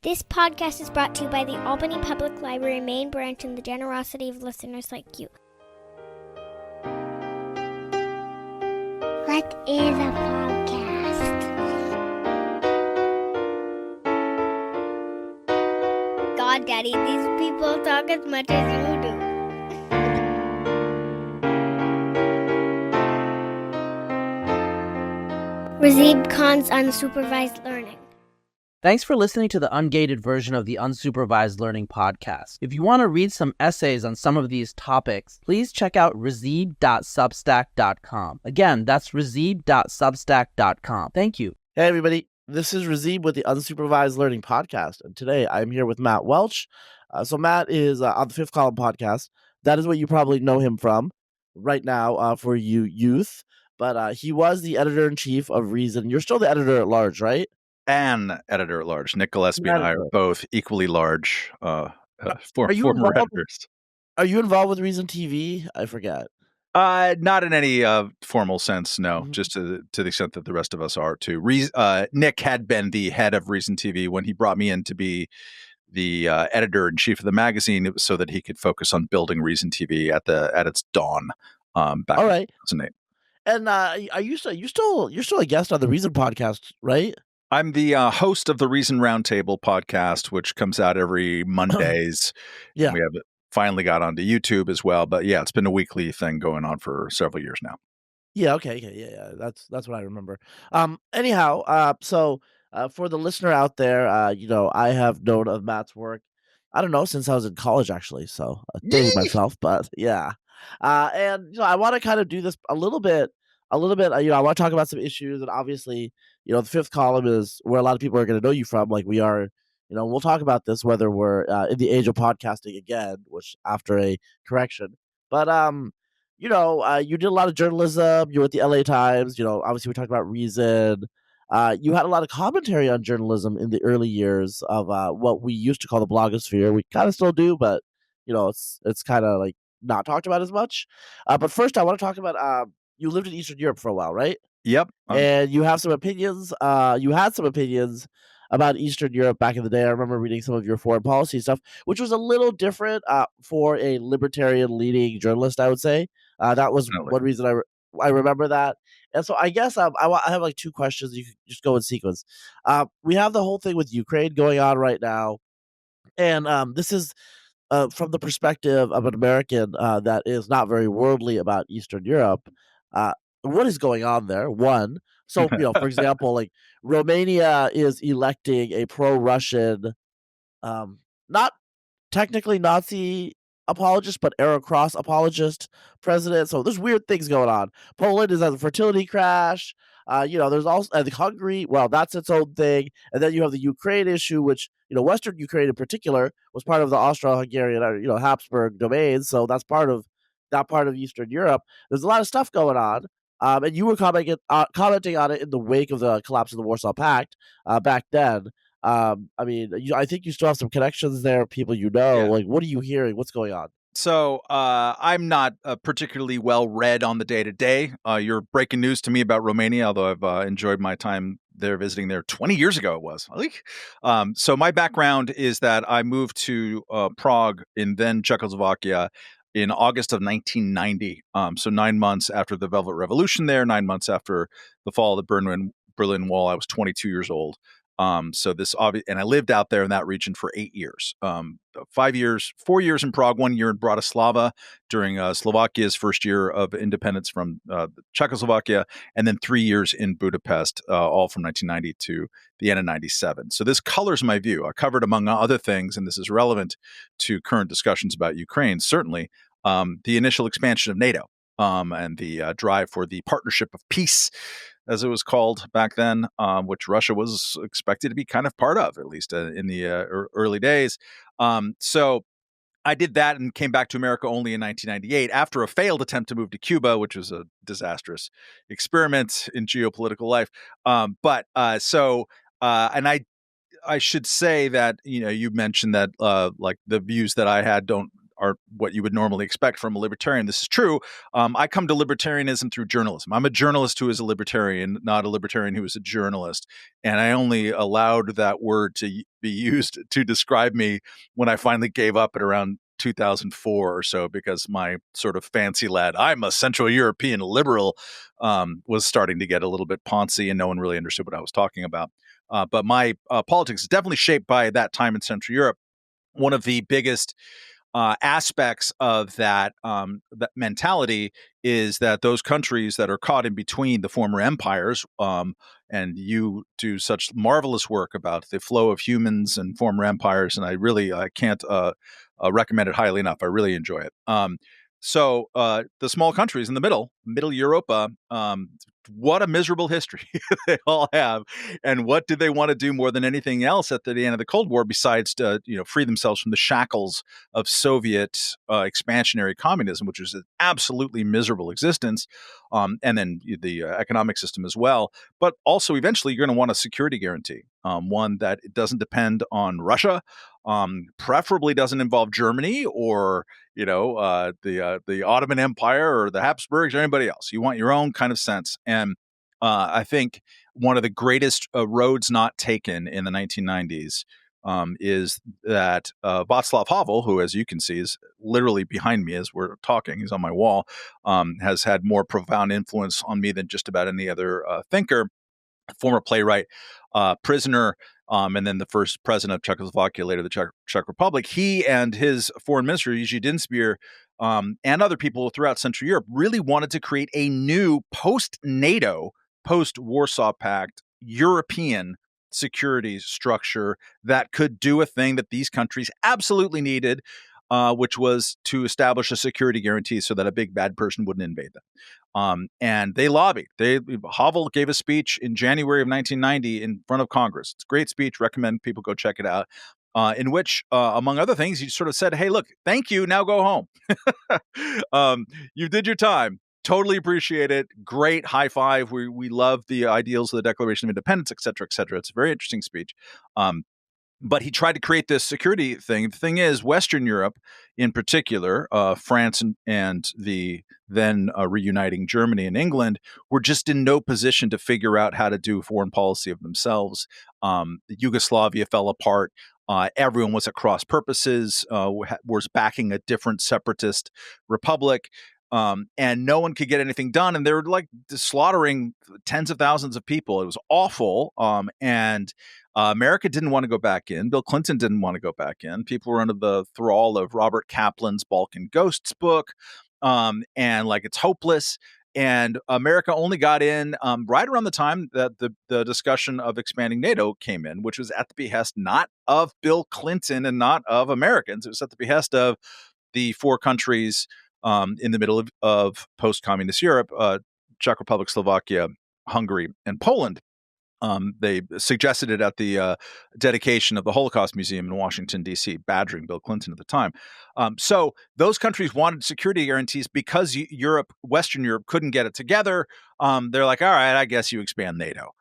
This podcast is brought to you by the Albany Public Library main branch and the generosity of listeners like you. What is a podcast? God, Daddy, these people talk as much as you do. Razib Khan's Unsupervised Learning. Thanks for listening to the ungated version of the Unsupervised Learning podcast. If you want to read some essays on some of these topics, please check out razib.substack.com. Again, that's razib.substack.com. Thank you. Hey, everybody. This is Razib with the Unsupervised Learning podcast, and today I'm here with Matt Welch. So Matt is on the Fifth Column podcast. That is what you probably know him from right now for you youth, but he was the editor-in-chief of Reason. You're still the editor-at-large, right? An editor-at-large. Nick Gillespie and I are both equally large former editors. Are you involved with Reason TV? I forget. Not in any formal sense, no. Mhm. Just to the extent that the rest of us are too. Nick had been the head of Reason TV when he brought me in to be the editor-in-chief of the magazine. It was so that he could focus on building Reason TV at its dawn back in 2008. And you're still a guest on the Reason podcast, right? I'm the host of the Reason Roundtable podcast, which comes out every Mondays. Yeah. We have it finally got onto YouTube as well. But yeah, it's been a weekly thing going on for several years now. Yeah, okay. Yeah. That's what I remember. Anyhow, so for the listener out there, I have known of Matt's work, I don't know, since I was in college, actually. So dating myself, but yeah. And I want to kind of do this a little bit. I want to talk about some issues, and obviously, the Fifth Column is where a lot of people are going to know you from. Like we are, we'll talk about this whether we're in the age of podcasting again, which after a correction. But you did a lot of journalism. You were at the LA Times. Obviously we talked about Reason. You had a lot of commentary on journalism in the early years of what we used to call the blogosphere. We kind of still do, but it's kind of like not talked about as much. But first, I want to talk about you lived in Eastern Europe for a while, right? Yep. And you have some opinions. You had some opinions about Eastern Europe back in the day. I remember reading some of your foreign policy stuff, which was a little different for a libertarian leading journalist, I would say. That was one reason I remember that. And so I guess I have like two questions. You can just go in sequence. We have the whole thing with Ukraine going on right now. And this is from the perspective of an American that is not very worldly about Eastern Europe. What is going on there? One. So, for example, like Romania is electing a pro-Russian, not technically Nazi apologist, but Arrow Cross apologist president. So there's weird things going on. Poland is at a fertility crash. There's also Hungary. Well, that's its own thing. And then you have the Ukraine issue, which, Western Ukraine in particular was part of the Austro-Hungarian, Habsburg domains. So that's part of Eastern Europe. There's a lot of stuff going on. And you were commenting on it in the wake of the collapse of the Warsaw Pact back then. I think you still have some connections there, people Yeah. Like, what are you hearing? What's going on? So I'm not particularly well read on the day-to-day. You're breaking news to me about Romania, although I've enjoyed my time there visiting there 20 years ago it was. So my background is that I moved to Prague in then Czechoslovakia in August of 1990. So 9 months after the Velvet Revolution there, 9 months after the fall of the Berlin Wall. I was 22 years old. So and I lived out there in that region for 8 years, 4 years in Prague, 1 year in Bratislava during Slovakia's first year of independence from Czechoslovakia, and then 3 years in Budapest, all from 1990 to the end of 97. So this colors my view. I covered, among other things, and this is relevant to current discussions about Ukraine, certainly, the initial expansion of NATO and the drive for the Partnership of Peace, as it was called back then, which Russia was expected to be kind of part of, at least in the early days. So I did that and came back to America only in 1998 after a failed attempt to move to Cuba, which was a disastrous experiment in geopolitical life. And I should say that, you mentioned that like the views that I had are what you would normally expect from a libertarian. This is true. I come to libertarianism through journalism. I'm a journalist who is a libertarian, not a libertarian who is a journalist. And I only allowed that word to be used to describe me when I finally gave up at around 2004 or so, because my sort of fancy lad, I'm a Central European liberal, was starting to get a little bit poncy, and no one really understood what I was talking about. But my politics is definitely shaped by that time in Central Europe. One of the biggest aspects of that mentality is that those countries that are caught in between the former empires, and you do such marvelous work about the flow of humans and former empires, and I can't recommend it highly enough. I really enjoy it. So the small countries in the middle Europa, what a miserable history they all have. And what did they want to do more than anything else at the end of the Cold War besides to free themselves from the shackles of Soviet expansionary communism, which was an absolutely miserable existence, and then the economic system as well. But also eventually you're going to want a security guarantee, one that doesn't depend on Russia, preferably doesn't involve Germany or the Ottoman Empire or the Habsburgs or anybody else. You want your own kind of sense. And I think one of the greatest roads not taken in the 1990s is that Václav Havel, who, as you can see, is literally behind me as we're talking, he's on my wall, has had more profound influence on me than just about any other thinker, former playwright, prisoner, and then the first president of Czechoslovakia, later the Czech Republic. He and his foreign minister, Jiří Dinsmír, and other people throughout Central Europe really wanted to create a new post-NATO, post-Warsaw Pact European security structure that could do a thing that these countries absolutely needed, which was to establish a security guarantee so that a big bad person wouldn't invade them. And they lobbied. Havel gave a speech in January of 1990 in front of Congress. It's a great speech. Recommend people go check it out. In which, among other things, he sort of said, "Hey, look, thank you. Now go home. You did your time. Totally appreciate it. Great. High five. We love the ideals of the Declaration of Independence, et cetera, et cetera." It's a very interesting speech. But he tried to create this security thing. The thing is, Western Europe, in particular, France and the then reuniting Germany and England, were just in no position to figure out how to do foreign policy of themselves. Yugoslavia fell apart. Everyone was at cross purposes, was backing a different separatist republic. And no one could get anything done. And they were like slaughtering tens of thousands of people. It was awful. And America didn't want to go back in. Bill Clinton didn't want to go back in. People were under the thrall of Robert Kaplan's Balkan Ghosts book. And like, it's hopeless. And America only got in right around the time that the discussion of expanding NATO came in, which was at the behest not of Bill Clinton and not of Americans. It was at the behest of the four countries in the middle of post-communist Europe, Czech Republic, Slovakia, Hungary, and Poland. They suggested it at the dedication of the Holocaust Museum in Washington, D.C., badgering Bill Clinton at the time. So those countries wanted security guarantees because Western Europe couldn't get it together. They're like, all right, I guess you expand NATO.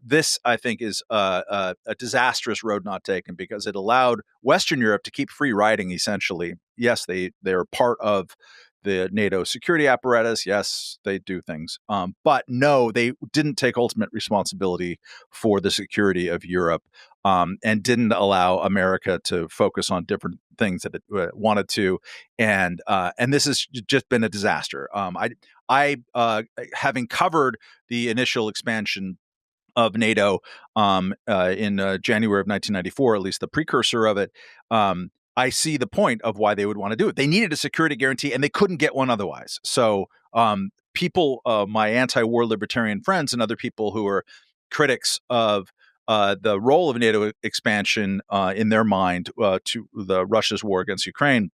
This, I think, is a disastrous road not taken because it allowed Western Europe to keep free riding, essentially. Yes, they're part of the NATO security apparatus. Yes, they do things. But no, they didn't take ultimate responsibility for the security of Europe, and didn't allow America to focus on different things that it wanted to. And this has just been a disaster. I having covered the initial expansion of NATO in January of 1994, at least the precursor of it, I see the point of why they would want to do it. They needed a security guarantee, and they couldn't get one otherwise. So people, my anti-war libertarian friends and other people who are critics of the role of NATO expansion in their mind to the Russia's war against Ukraine,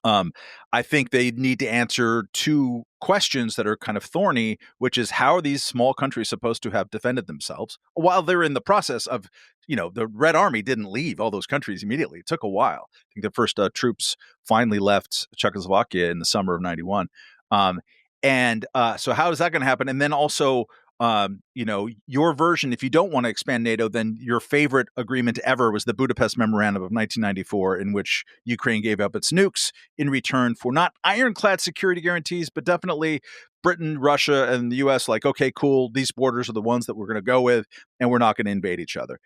I think they need to answer two questions that are kind of thorny, which is, how are these small countries supposed to have defended themselves while they're in the process of, the Red Army didn't leave all those countries immediately. It took a while. I think the first troops finally left Czechoslovakia in the summer of 91. So how is that going to happen? And then also, your version, if you don't want to expand NATO, then your favorite agreement ever was the Budapest Memorandum of 1994, in which Ukraine gave up its nukes in return for not ironclad security guarantees, but definitely Britain, Russia, and the US like, okay, cool, these borders are the ones that we're going to go with, and we're not going to invade each other.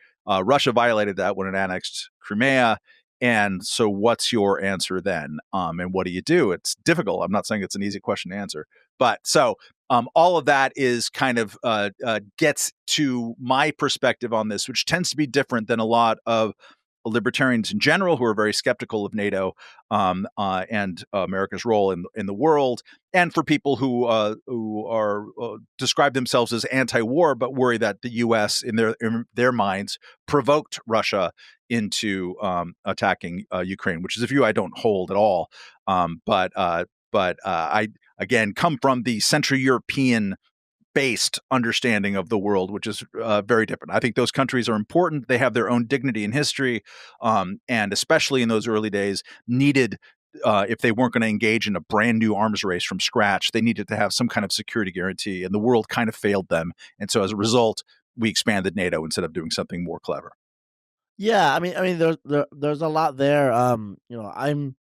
Russia violated that when it annexed Crimea. And so what's your answer then? And what do you do? It's difficult. I'm not saying it's an easy question to answer. But so all of that is kind of gets to my perspective on this, which tends to be different than a lot of libertarians in general, who are very skeptical of NATO and America's role in the world, and for people who are describe themselves as anti-war, but worry that the U.S. in their minds provoked Russia into attacking Ukraine, which is a view I don't hold at all. But I again come from the Central European based understanding of the world, which is very different. I think those countries are important. They have their own dignity in history, and especially in those early days, needed, if they weren't going to engage in a brand new arms race from scratch, they needed to have some kind of security guarantee, and the world kind of failed them. And so as a result, we expanded NATO instead of doing something more clever. Yeah, I mean, there's a lot there. I've never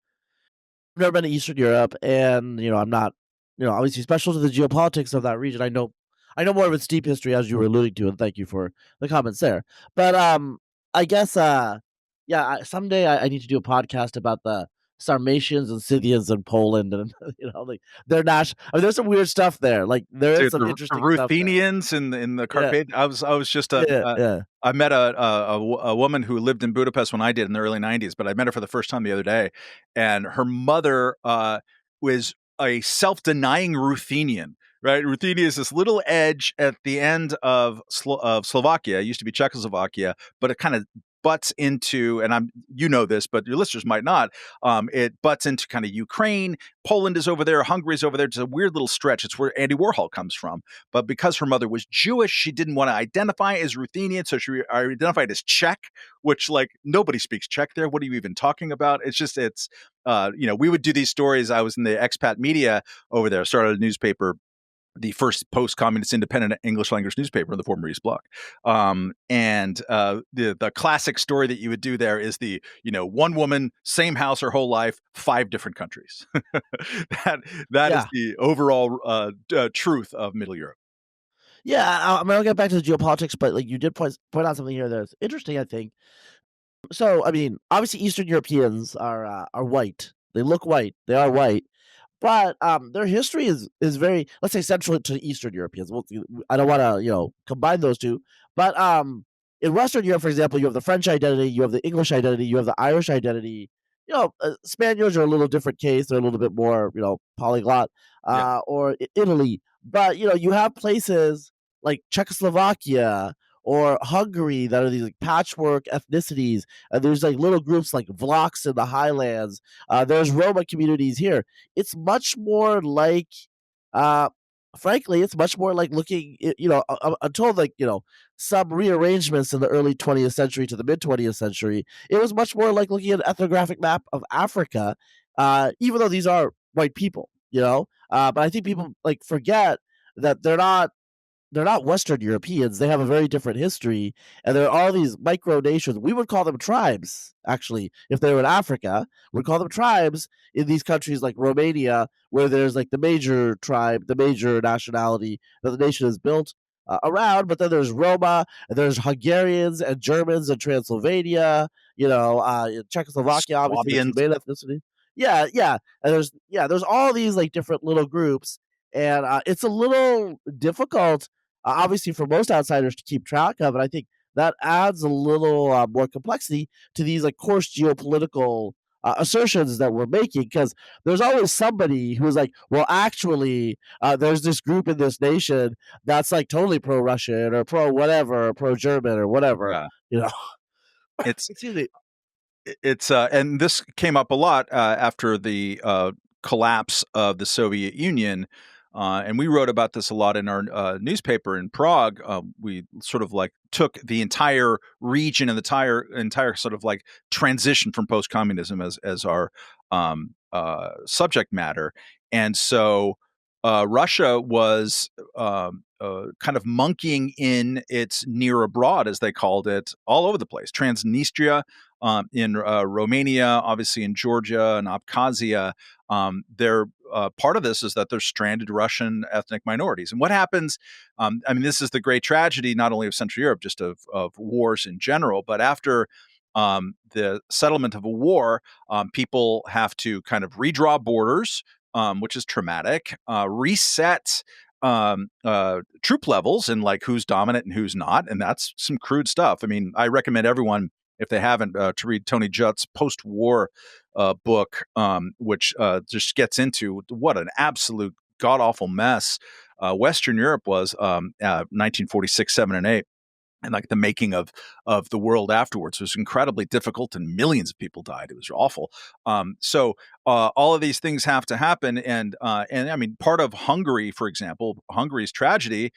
been to Eastern Europe, and I'm not, obviously special to the geopolitics of that region. I know more of its deep history, as you were alluding to, and thank you for the comments there. But I guess, someday I need to do a podcast about the Sarmatians and Scythians in Poland, and like their national. I mean, there's some weird stuff there. Like there is Dude, some the interesting stuff there. Ruthenians in the Carpathians. I was just Yeah. I met a woman who lived in Budapest when I did in the early 90s, but I met her for the first time the other day, and her mother was a self-denying Ruthenian. Right, Ruthenia is this little edge at the end of Slovakia. It used to be Czechoslovakia, but it kind of butts into, and this, but your listeners might not. It butts into kind of Ukraine. Poland is over there. Hungary is over there. It's a weird little stretch. It's where Andy Warhol comes from. But because her mother was Jewish, she didn't want to identify as Ruthenian, so she identified as Czech, which like nobody speaks Czech there. What are you even talking about? It's just we would do these stories. I was in the expat media over there. Started a newspaper, the first post-communist independent English language newspaper in the former East Bloc. The classic story that you would do there is the, one woman, same house her whole life, 5 different countries. That is the overall truth of Middle Europe. Yeah, I'll get back to the geopolitics, but like you did point out something here that's interesting, I think. So, I mean, obviously Eastern Europeans are white. They look white. They are white. But their history is very, let's say, central to Eastern Europeans. I don't want to combine those two, but in Western Europe, for example, you have the French identity, you have the English identity, you have the Irish identity. Spaniards are a little different case; they're a little bit more polyglot, or Italy. But you have places like Czechoslovakia or Hungary that are these like patchwork ethnicities. There's like little groups like Vlachs in the highlands. There's Roma communities here. It's much more like, frankly, it's much more like looking, until like, some rearrangements in the early 20th century to the mid 20th century, it was much more like looking at an ethnographic map of Africa, even though these are white people, but I think people like forget that they're not Western Europeans. They have a very different history, and there are all these micro nations. We would call them tribes, actually, if they were in Africa. We'd call them tribes in these countries like Romania, where there's like the major tribe, the major nationality that the nation is built around. But then there's Roma, and there's Hungarians and Germans in Transylvania. In Czechoslovakia, obviously, the Kmele ethnicity. Yeah, and there's all these like different little groups, and it's a little difficult. Obviously, for most outsiders to keep track of, and I think that adds a little more complexity to these like coarse geopolitical assertions that we're making, because there's always somebody who's like, well, actually, there's this group in this nation that's like totally pro-Russian or pro-whatever, or pro-German or whatever. Yeah. It's excuse me. It's and this came up a lot after the collapse of the Soviet Union. And we wrote about this a lot in our newspaper in Prague. We sort of like took the entire region and the entire sort of like transition from post-communism as our subject matter. And so Russia was kind of monkeying in its near abroad, as they called it, all over the place. Transnistria, in Romania, obviously in Georgia and Abkhazia. They're part of this is that there's stranded Russian ethnic minorities. And what happens? This is the great tragedy, not only of Central Europe, just of wars in general, but after the settlement of a war, people have to kind of redraw borders, which is traumatic, reset troop levels and like who's dominant and who's not. And that's some crude stuff. I mean, I recommend everyone, if they haven't, to read Tony Judd's post-war book, which just gets into what an absolute god-awful mess Western Europe was 1946, 7, and 8. And like the making of the world afterwards was incredibly difficult, and millions of people died. It was awful. So all of these things have to happen, and I mean, part of Hungary, for example, Hungary's tragedy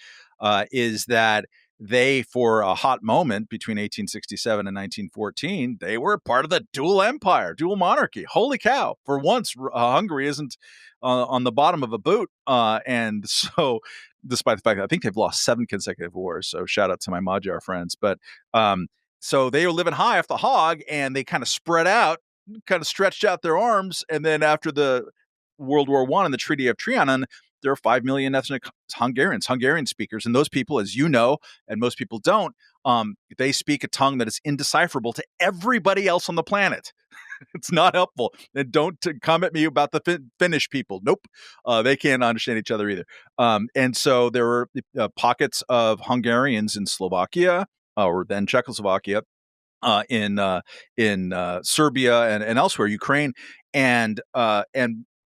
is that they, for a hot moment between 1867 and 1914, they were part of the dual empire, dual monarchy. Holy cow! For once, Hungary isn't on the bottom of a boot, and so. Despite the fact that I think they've lost 7 consecutive wars. So shout out to my Magyar friends. But so they were living high off the hog, and they kind of spread out, kind of stretched out their arms. And then after the World War I and the Treaty of Trianon, there are 5 million ethnic Hungarian speakers. And those people, as you know, and most people don't, they speak a tongue that is indecipherable to everybody else on the planet. It's not helpful. And don't come at me about the Finnish people. Nope. They can't understand each other either. And so there were pockets of Hungarians in Slovakia, or then Czechoslovakia, in Serbia and elsewhere, Ukraine. And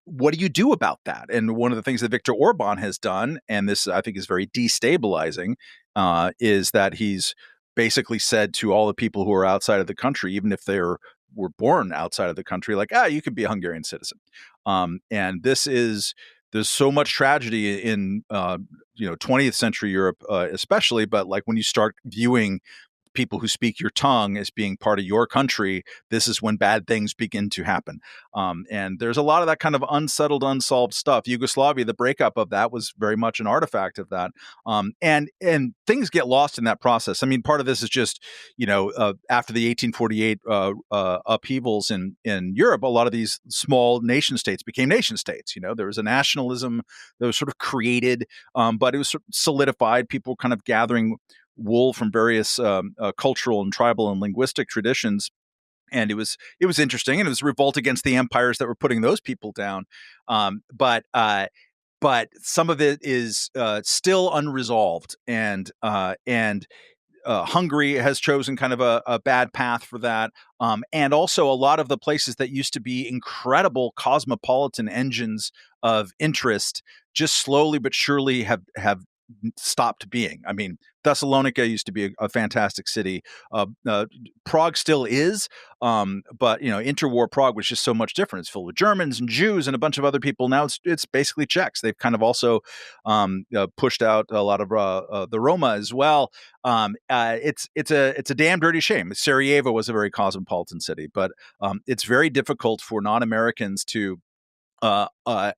what do you do about that? And one of the things that Viktor Orban has done, and this I think is very destabilizing, is that he's basically said to all the people who are outside of the country, even if they're were born outside of the country, like, you can be a Hungarian citizen. And there's so much tragedy in 20th century Europe, especially, but like when you start viewing people who speak your tongue as being part of your country, this is when bad things begin to happen. And there's a lot of that kind of unsettled, unsolved stuff. Yugoslavia, the breakup of that was very much an artifact of that. And things get lost in that process. I mean, part of this is just, after the 1848 upheavals in Europe, a lot of these small nation states became nation states. There was a nationalism that was sort of created, but it was sort of solidified. People kind of gathering wool from various cultural and tribal and linguistic traditions. And it was interesting, and it was a revolt against the empires that were putting those people down. But some of it is still unresolved, and Hungary has chosen kind of a bad path for that. And also a lot of the places that used to be incredible cosmopolitan engines of interest just slowly but surely have stopped being. I mean, Thessalonica used to be a fantastic city. Prague still is, but interwar Prague was just so much different. It's filled with Germans and Jews and a bunch of other people. Now it's basically Czechs. They've kind of also pushed out a lot of the Roma as well. It's a damn dirty shame. Sarajevo was a very cosmopolitan city, but it's very difficult for non-Americans to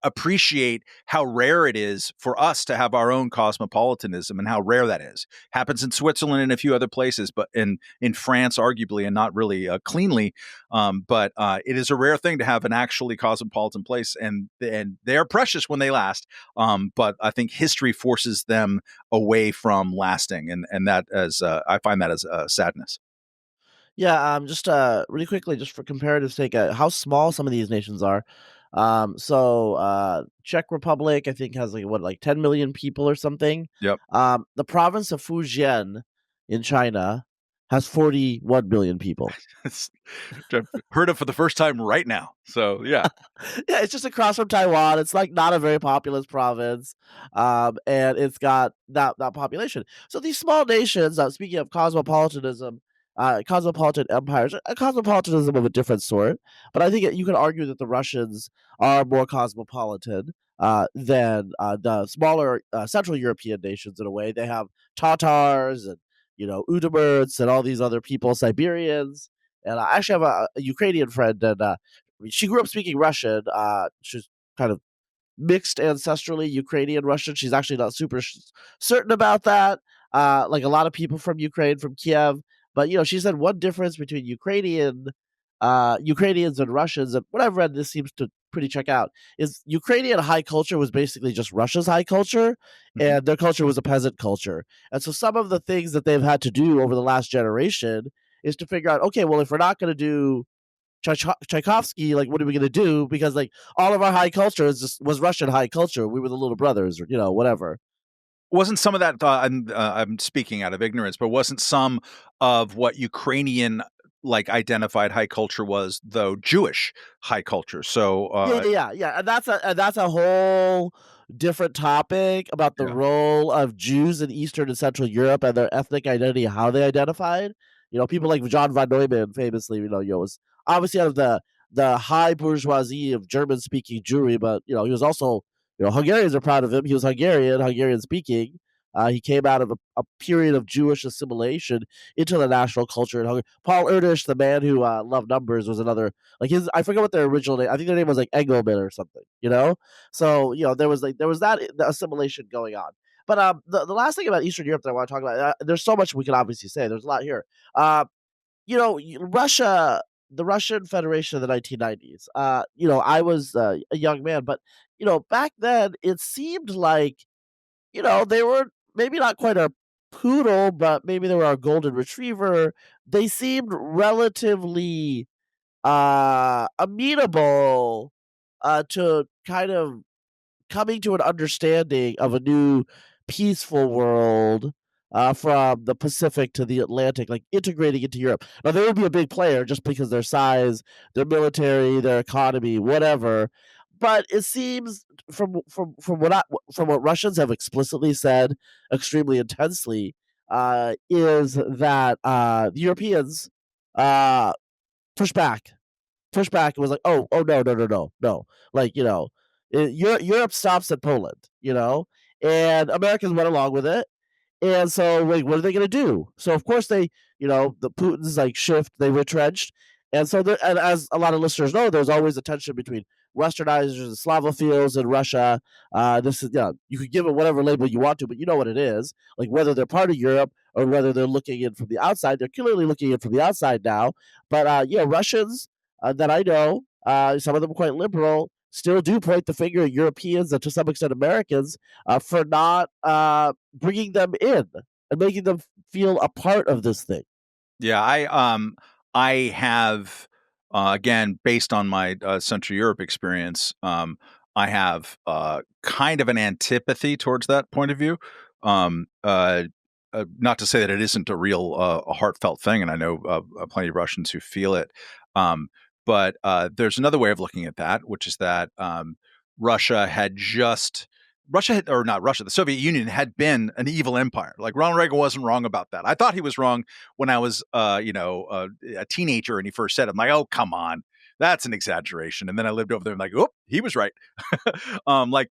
appreciate how rare it is for us to have our own cosmopolitanism, and how rare that is. Happens in Switzerland and a few other places, but in France, arguably, and not really cleanly. But it is a rare thing to have an actually cosmopolitan place, and they are precious when they last. But I think history forces them away from lasting, and that as I find that as sadness. Yeah, just really quickly, just for comparative sake, how small some of these nations are. Czech Republic, I think, has like 10 million people or something. Yep. The province of Fujian in China has 41 million people. I've heard of for the first time right now. So yeah. Yeah, it's just across from Taiwan. It's like not a very populous province. And it's got that population. So these small nations, speaking of cosmopolitanism, cosmopolitan empires, a cosmopolitanism of a different sort. But I think you can argue that the Russians are more cosmopolitan than the smaller Central European nations in a way. They have Tatars and Udmurts and all these other people, Siberians. And I actually have a Ukrainian friend, and she grew up speaking Russian. She's kind of mixed ancestrally Ukrainian Russian. She's actually not super certain about that. Like a lot of people from Ukraine, from Kiev, but she said one difference between Ukrainians and Russians, and what I've read, this seems to pretty check out, is Ukrainian high culture was basically just Russia's high culture, and their culture was a peasant culture. And so some of the things that they've had to do over the last generation is to figure out, okay, well, if we're not going to do Tchaikovsky, like, what are we going to do? Because like all of our high culture was Russian high culture. We were the little brothers, or whatever. Wasn't some of that? I'm speaking out of ignorance, but wasn't some of what Ukrainian identified high culture was, though, Jewish high culture? So yeah, and that's a whole different topic about the role of Jews in Eastern and Central Europe and their ethnic identity, how they identified. People like John von Neumann, famously, was obviously out of the high bourgeoisie of German-speaking Jewry, but he was also, Hungarians are proud of him. He was Hungarian-speaking. He came out of a period of Jewish assimilation into the national culture in Hungary. Paul Erdős, the man who loved numbers, was another, I forget what their original name. I think their name was like Engelman or something. So there was that assimilation going on. But the last thing about Eastern Europe that I want to talk about, there's so much we can obviously say. There's a lot here. Russia, the Russian Federation of the 1990s. I was a young man, but back then it seemed like they were maybe not quite a poodle, but maybe they were a golden retriever. They seemed relatively amenable to kind of coming to an understanding of a new peaceful world from the Pacific to the Atlantic, like integrating into Europe. Now they would be a big player just because their size, their military, their economy, whatever. But it seems from what Russians have explicitly said, extremely intensely, is that the Europeans push back. Push back and was like, oh no. Europe stops at Poland, and Americans went along with it. And so, like, what are they going to do? So, of course, the Putin's shift, they retrenched. And so, and as a lot of listeners know, there's always a tension between Westernizers and Slavophiles in Russia. This is, you could give it whatever label you want to, but you know what it is. Like, whether they're part of Europe or whether they're looking in from the outside, they're clearly looking in from the outside now. But, Russians that I know, some of them quite liberal, still do point the finger at Europeans and to some extent Americans for not bringing them in and making them feel a part of this thing. Yeah, I have again, based on my Central Europe experience, I have kind of an antipathy towards that point of view. Not to say that it isn't a real a heartfelt thing, and I know plenty of Russians who feel it. But there's another way of looking at that, which is that the Soviet Union had been an evil empire. Like, Ronald Reagan wasn't wrong about that. I thought he was wrong when I was, a teenager and he first said it. I'm like, oh, come on. That's an exaggeration. And then I lived over there and oh, he was right.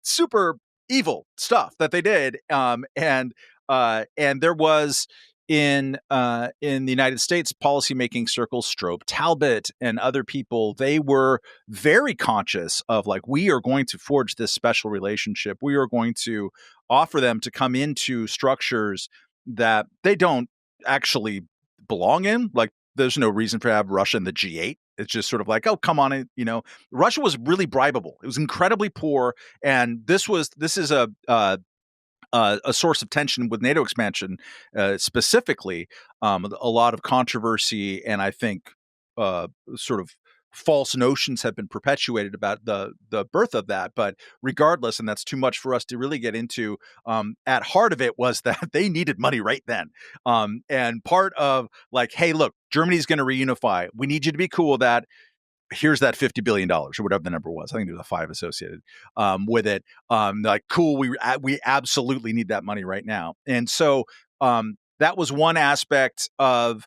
Super evil stuff that they did. And there was in the United States policymaking circles, Strobe Talbot and other people, they were very conscious of we are going to forge this special relationship. We are going to offer them to come into structures that they don't actually belong in. There's no reason for have Russia in the G8. It's just sort of oh, come on. Russia was really bribable. It was incredibly poor. And this is a source of tension with NATO expansion, specifically, a lot of controversy, and I think sort of false notions have been perpetuated about the birth of that. But regardless, and that's too much for us to really get into, at heart of it was that they needed money right then. And part of hey, look, Germany's going to reunify. We need you to be cool with that. Here's that $50 billion or whatever the number was. I think there's a 5 associated with it. Cool. We absolutely need that money right now. And so that was one aspect of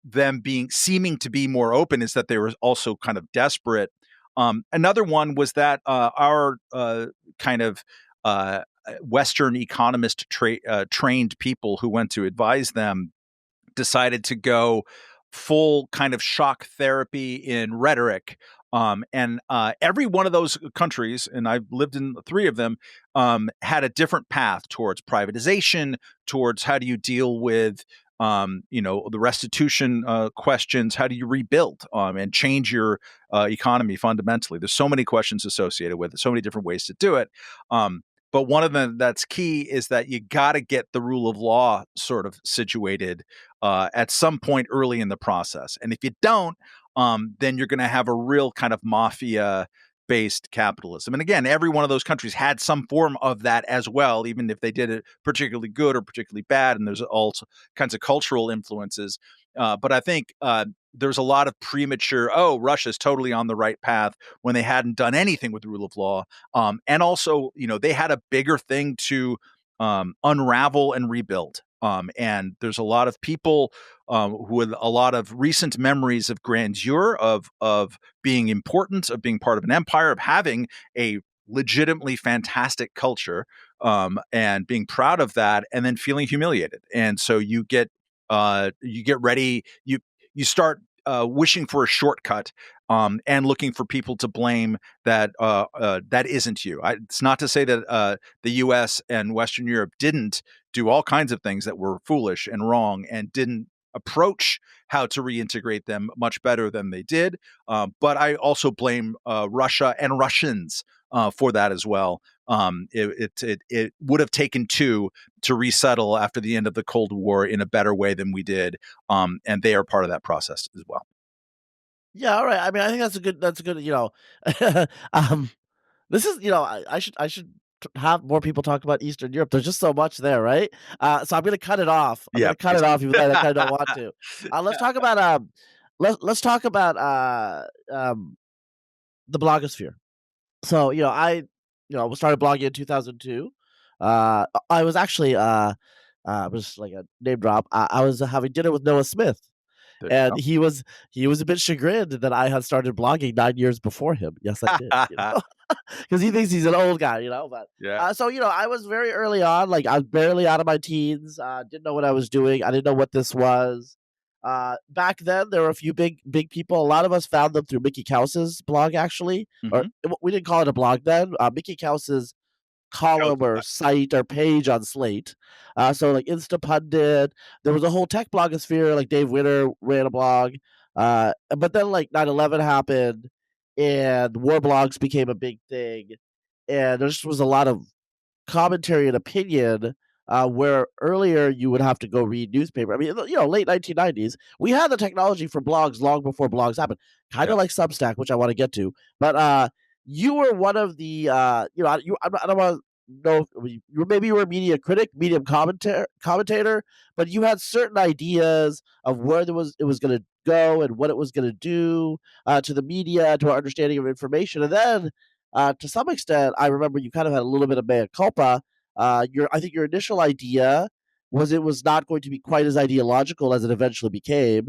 them seeming to be more open, is that they were also kind of desperate. Another one was that our kind of Western economist trained people who went to advise them decided to go full kind of shock therapy in rhetoric And every one of those countries, and I've lived in 3 of them, had a different path towards privatization, towards how do you deal with the restitution questions, how do you rebuild and change your economy fundamentally. There's so many questions associated with it, so many different ways to do it. But one of them that's key is that you got to get the rule of law sort of situated at some point early in the process. And if you don't, then you're going to have a real kind of mafia-based capitalism. And again, every one of those countries had some form of that as well, even if they did it particularly good or particularly bad. And there's all kinds of cultural influences. But I think there's a lot of premature, Russia's totally on the right path when they hadn't done anything with the rule of law. And also, they had a bigger thing to unravel and rebuild. And there's a lot of people with a lot of recent memories of grandeur, of being important, of being part of an empire, of having a legitimately fantastic culture, and being proud of that, and then feeling humiliated. And so you get ready, you start wishing for a shortcut, and looking for people to blame that isn't you. It's not to say that the U.S. and Western Europe didn't do all kinds of things that were foolish and wrong and didn't approach how to reintegrate them much better than they did. But I also blame Russia and Russians for that as well. It would have taken 2 to resettle after the end of the Cold War in a better way than we did. And they are part of that process as well. Yeah, all right. I mean, I think that's a good. This is, I should have more people talk about Eastern Europe. There's just so much there, right? So I'm going to cut it off. I'm going to cut it off, even though I kind of don't want to. Let's talk about let's talk about the blogosphere. So I started blogging in 2002. I was actually was like a name drop. I was having dinner with Noah Smith. And he was a bit chagrined that I had started blogging 9 years before him. Yes, I did. Because he thinks he's an old guy, But so I was very early on. Like, I was barely out of my teens. Didn't know what I was doing. I didn't know what this was. Back then, there were a few big people. A lot of us found them through Mickey Kaus's blog, actually. Or we didn't call it a blog then. Mickey Kaus's column or site or page on Slate. So like Instapundit, there was a whole tech blogosphere, like Dave Winter ran a blog. But then like 9/11 happened and war blogs became a big thing. And there just was a lot of commentary and opinion where earlier you would have to go read newspaper. I mean, late 1990s, we had the technology for blogs long before blogs happened, kind of like Substack, which I want to get to. But you were one of the, I don't want to know, maybe you were a media critic, medium commentator, but you had certain ideas of where it was going to go and what it was going to do to the media, to our understanding of information. And then, to some extent, I remember you kind of had a little bit of mea culpa. I think your initial idea was it was not going to be quite as ideological as it eventually became.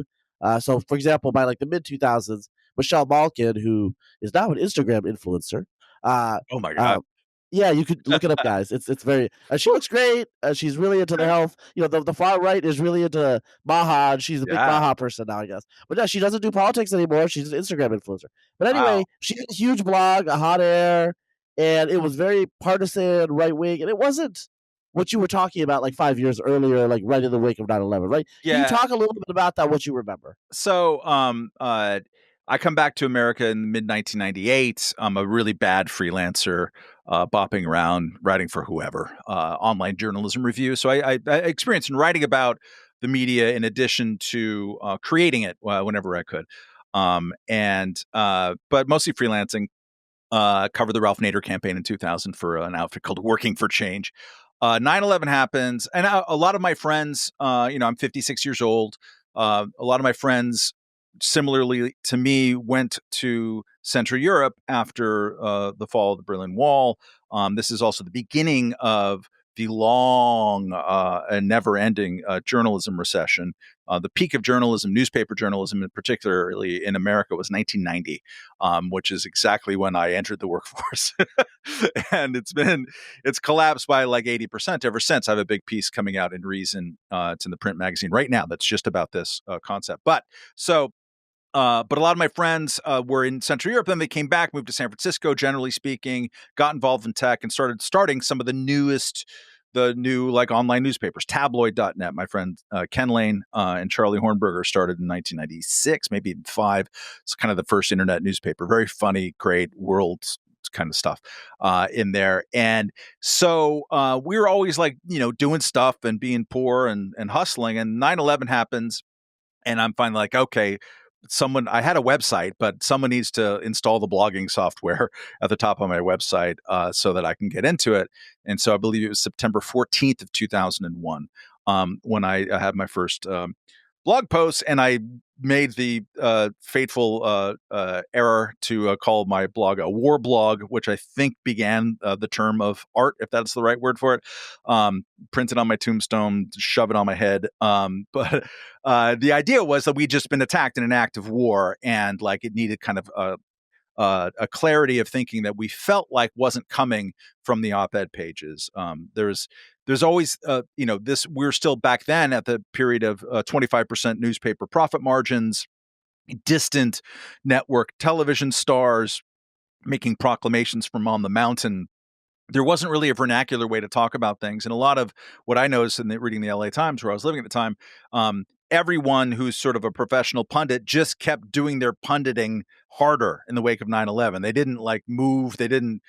So, for example, by like the mid 2000s, Michelle Malkin, who is now an Instagram influencer. Oh my God. Yeah, you could look it up, guys. It's very. She looks great. She's really into the health. The far right is really into Maha, and she's a big Maha person now, I guess. But yeah, she doesn't do politics anymore. She's an Instagram influencer. But anyway, she had a huge blog, a hot air, and it was very partisan, right wing, and it wasn't what you were talking about like 5 years earlier, like right in the wake of 9/11, right? Yeah. Can you talk a little bit about that, what you remember? So, I come back to America in mid-1998. I'm a really bad freelancer, bopping around, writing for whoever, online journalism review. So I experienced in writing about the media in addition to creating it whenever I could. But mostly freelancing. Covered the Ralph Nader campaign in 2000 for an outfit called Working for Change. 9/11 happens, and a lot of my friends, I'm 56 years old. A lot of my friends, similarly to me, went to Central Europe after the fall of the Berlin Wall. This is also the beginning of the long and never-ending journalism recession. The peak of journalism, newspaper journalism, and particularly in America, was 1990, which is exactly when I entered the workforce. And it's collapsed by like 80% ever since. I have a big piece coming out in Reason. It's in the print magazine right now that's just about this concept. But so But a lot of my friends were in Central Europe. Then they came back, moved to San Francisco, generally speaking, got involved in tech and starting some of the new like online newspapers, tabloid.net. My friend Kmele and Charlie Hornberger started in 1996, maybe even 5. It's kind of the first internet newspaper. Very funny, great world kind of stuff in there. And so we were always like, doing stuff and being poor and hustling. And 9/11 happens. And I'm finally like, okay, I had a website, but someone needs to install the blogging software at the top of my website so that I can get into it. And so I believe it was September 14th of 2001 when I had my first blog post, and I made the fateful error to call my blog a war blog, which I think began the term of art, if that's the right word for it. Printed on my tombstone, shove it on my head. But the idea was that we'd just been attacked in an act of war, and like it needed kind of a clarity of thinking that we felt like wasn't coming from the op-ed pages. There's always, we're still back then at the period of 25% newspaper profit margins, distant network television stars making proclamations from on the mountain. There wasn't really a vernacular way to talk about things. And a lot of what I noticed in reading the LA Times, where I was living at the time, everyone who's sort of a professional pundit just kept doing their punditing harder in the wake of 9/11. They didn't like move. They didn't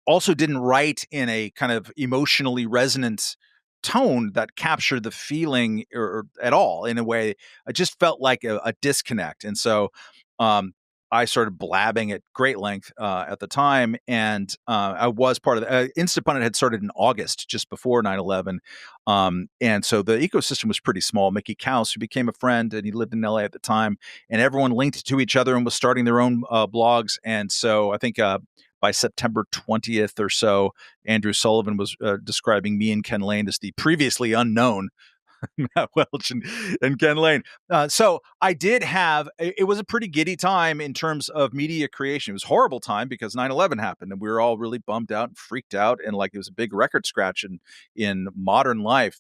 write in a kind of emotionally resonant tone that captured the feeling or at all in a way. I just felt like a disconnect. And so I started blabbing at great length at the time. And I was part of the Instapundit had started in August, just before 9/11. And so the ecosystem was pretty small. Mickey Kaus, who became a friend, and he lived in LA at the time, and everyone linked to each other and was starting their own blogs. And so I think by September 20th or so, Andrew Sullivan was describing me and Kmele as the previously unknown Matt Welch and Kmele. So I did have, it was a pretty giddy time in terms of media creation. It was a horrible time because 9/11 happened and we were all really bummed out and freaked out. And like, it was a big record scratch in modern life.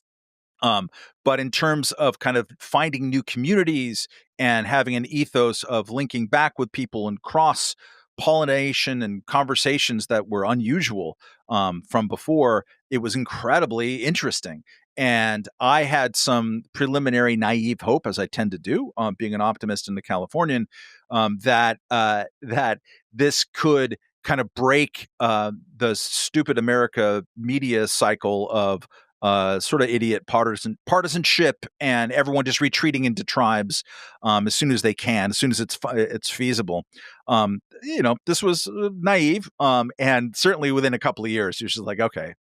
But in terms of kind of finding new communities and having an ethos of linking back with people and cross pollination and conversations that were unusual from before, it was incredibly interesting. And I had some preliminary naive hope, as I tend to do, being an optimist and a Californian, that this could kind of break the stupid America media cycle of sort of idiot partisanship and everyone just retreating into tribes as soon as they can, as soon as it's feasible. This was naive, and certainly within a couple of years, you're just like, okay,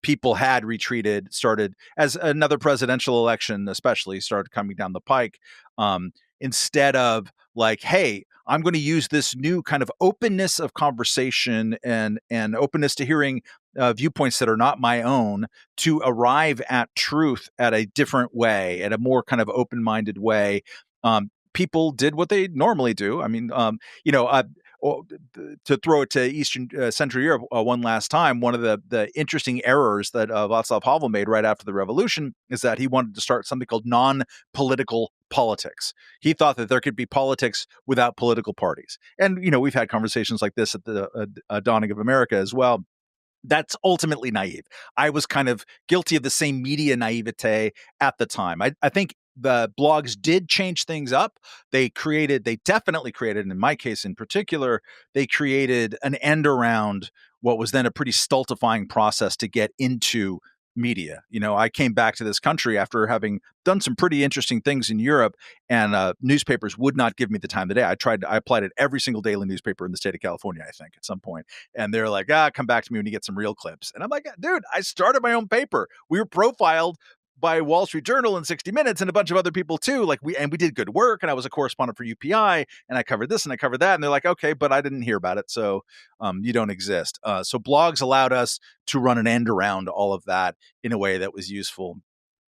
people had retreated, started as another presidential election, especially started coming down the pike. Instead of like, hey, I'm going to use this new kind of openness of conversation and openness to hearing viewpoints that are not my own to arrive at truth at a different way, at a more kind of open-minded way. People did what they normally do. I mean, to throw it to Eastern Central Europe one last time, one of the interesting errors that Václav Havel made right after the revolution is that he wanted to start something called non-political politics. He thought that there could be politics without political parties. And, we've had conversations like this at the dawning of America as well. That's ultimately naive. I was kind of guilty of the same media naivete at the time. I think the blogs did change things up. They definitely created, and in my case in particular, they created an end around what was then a pretty stultifying process to get into media. I came back to this country after having done some pretty interesting things in Europe, and newspapers would not give me the time of the day. I applied at every single daily newspaper in the state of California, I think, at some point. And they're like, come back to me when you get some real clips. And I'm like, dude, I started my own paper. We were profiled by Wall Street Journal and 60 Minutes and a bunch of other people too. We did good work, and I was a correspondent for UPI, and I covered this and I covered that. And they're like, okay, but I didn't hear about it. So you don't exist. So blogs allowed us to run an end around all of that in a way that was useful.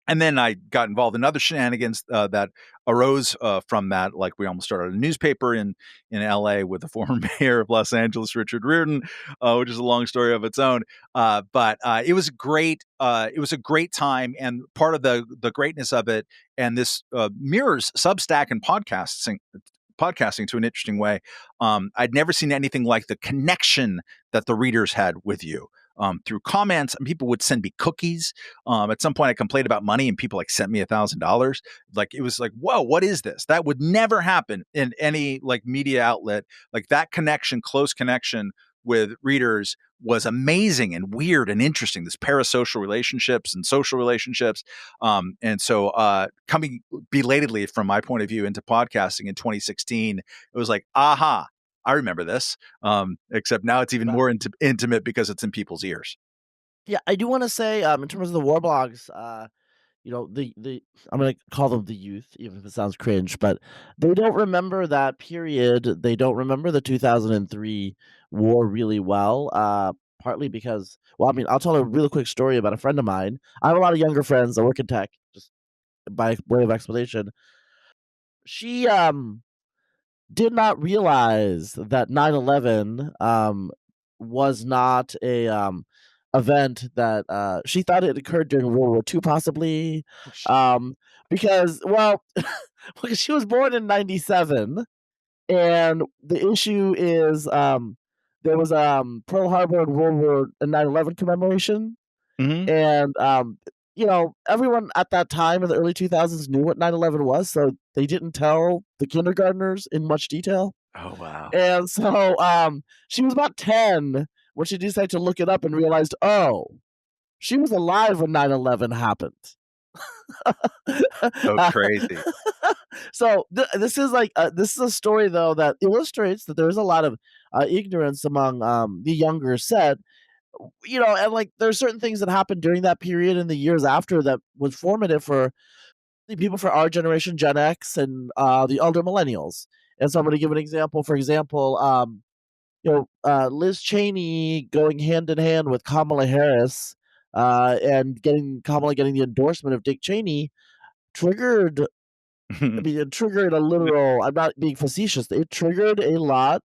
And then I got involved in other shenanigans that arose from that. Like we almost started a newspaper in LA with the former mayor of Los Angeles, Richard Riordan, which is a long story of its own. But it was great. It was a great time, and part of the greatness of it, and this mirrors Substack and podcasting to an interesting way. I'd never seen anything like the connection that the readers had with you. Through comments, and people would send me cookies. At some point I complained about money and people like sent me $1,000. Like, it was like, whoa, what is this? That would never happen in any like media outlet. Like, that connection, close connection with readers was amazing and weird and interesting. This parasocial relationships and social relationships. And so coming belatedly from my point of view into podcasting in 2016, it was like, aha, I remember this, except now it's even more intimate because it's in people's ears. Yeah, I do want to say, in terms of the war blogs, the I'm gonna call them the youth, even if it sounds cringe, but they don't remember that period. They don't remember the 2003 war really well. Partly because, well, I mean, I'll tell a really quick story about a friend of mine. I have a lot of younger friends that work in tech. Just by way of explanation, she did not realize that 9/11 was not a event that she thought it occurred during World War II, possibly. Because, well, because she was born in 97, and the issue is there was Pearl Harbor and World War and 9/11 commemoration. Mm-hmm. And everyone at that time in the early 2000s knew what 9/11 was, so they didn't tell the kindergartners in much detail. Oh, wow. And so she was about 10 when she decided to look it up and realized, oh, she was alive when 9/11 happened. So crazy. So this is a story, though, that illustrates that there's a lot of ignorance among the younger set. And like there's certain things that happened during that period and the years after that was formative for the people for our generation, Gen X, and the older millennials. And so I'm going to give an example. For example, Liz Cheney going hand in hand with Kamala Harris, and Kamala getting the endorsement of Dick Cheney triggered. I mean, it triggered a literal. I'm not being facetious. It triggered a lot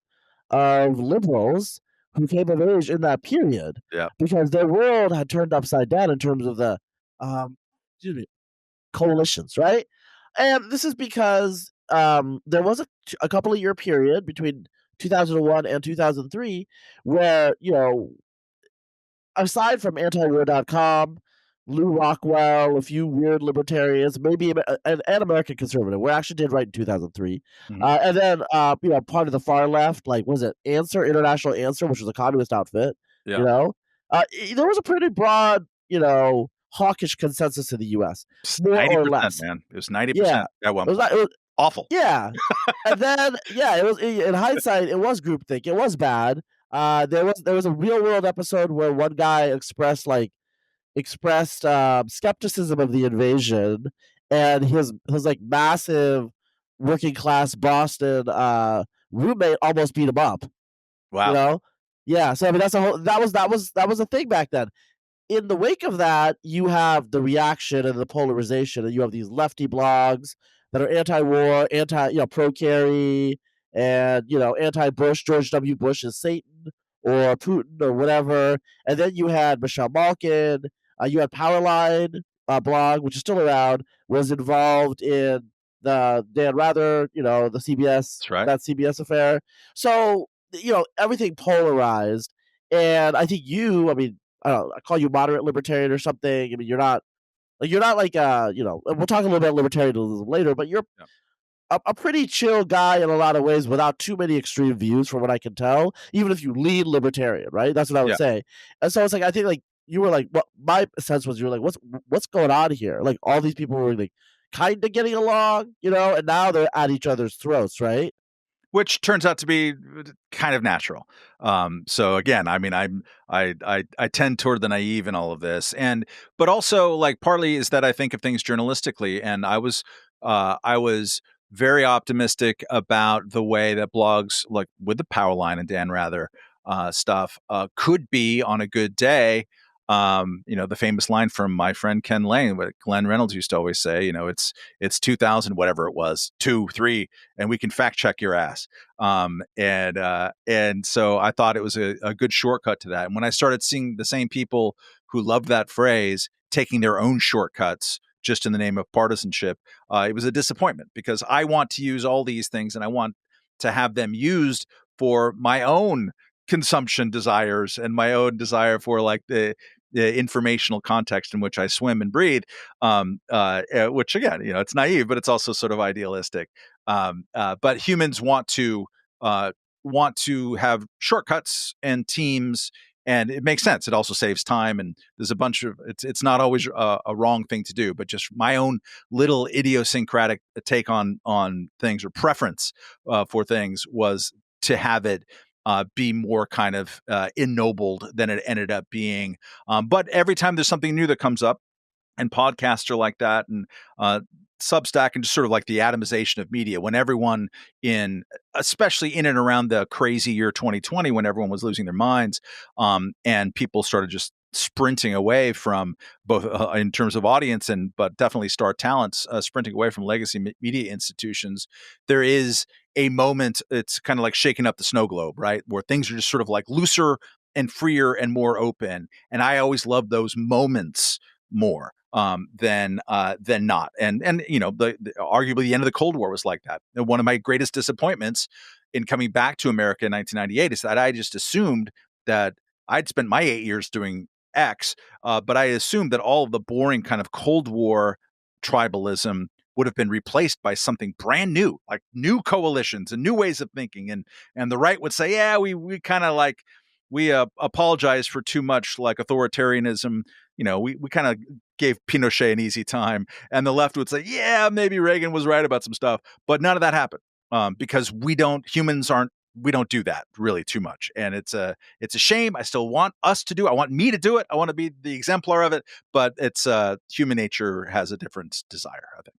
of liberals who came of age in that period, Yeah. because their world had turned upside down in terms of the coalitions, right? And this is because there was a couple of year period between 2001 and 2003 where, aside from antiwar.com, Lou Rockwell, a few weird libertarians, maybe an American conservative, we actually did right in 2003. Mhm. And then, part of the far left, like, was it International Answer, which was a communist outfit, Yeah. there was a pretty broad, hawkish consensus in the U.S., more 90%, or less. man. It was 90% Yeah. at one It was, point. it was, Awful. yeah. And then, it was, in hindsight, it was groupthink. It was bad. There was a real world episode where one guy expressed skepticism of the invasion, and his like massive working class Boston roommate almost beat him up. Wow. Yeah. So I mean, that was a thing back then. In the wake of that, you have the reaction and the polarization, and you have these lefty blogs that are anti-war, pro-Kerry, and anti-Bush. George W. Bush is Satan, or Putin, or whatever. And then you had Michelle Malkin. You had Powerline blog, which is still around, was involved in the Dan Rather, the CBS, That's right. that CBS affair. So everything polarized, and I think I mean, I don't know, I call you moderate libertarian or something. I mean, you're not like we'll talk a little bit about libertarianism later, but you're a pretty chill guy in a lot of ways, without too many extreme views, from what I can tell. Even if you lean libertarian, right? That's what I would say. And so it's like, I think like you were like, what my sense was, you were like, what's going on here? Like, all these people were like kind of getting along, and now they're at each other's throats, right? Which turns out to be kind of natural. So again, I mean, I tend toward the naive in all of this, but also, like, partly is that I think of things journalistically, and I was very optimistic about the way that blogs, like with the Powerline and Dan Rather stuff, could be on a good day. The famous line from my friend Ken Lane, what Glenn Reynolds used to always say, it's 2000, whatever it was, 2, 3, and we can fact check your ass. And so I thought it was a good shortcut to that. And when I started seeing the same people who loved that phrase taking their own shortcuts just in the name of partisanship, it was a disappointment, because I want to use all these things and I want to have them used for my own consumption desires and my own desire for like the informational context in which I swim and breathe, which again, it's naive, but it's also sort of idealistic. But humans want to have shortcuts and teams, and it makes sense. It also saves time, and there's a bunch of it's not always a wrong thing to do, but just my own little idiosyncratic take on things, or preference for things, was to have it be more kind of ennobled than it ended up being. But every time there's something new that comes up, and podcasts are like that, and Substack, and just sort of like the atomization of media, when everyone especially in and around the crazy year 2020, when everyone was losing their minds, and people started just sprinting away from both in terms of audience but definitely star talents, sprinting away from legacy media institutions, there is a moment, it's kind of like shaking up the snow globe, right? Where things are just sort of like looser and freer and more open. And I always love those moments more than not. And arguably the end of the Cold War was like that. And one of my greatest disappointments in coming back to America in 1998 is that I just assumed that I'd spent my 8 years doing X, but I assumed that all of the boring kind of Cold War tribalism would have been replaced by something brand new, like new coalitions and new ways of thinking. And the right would say, yeah, we kind of like, we apologize for too much like authoritarianism. We kind of gave Pinochet an easy time. And the left would say, yeah, maybe Reagan was right about some stuff, but none of that happened, because we don't do that really too much. And it's a shame. I still want I want me to do it. I want to be the exemplar of it, but it's human nature has a different desire, I think.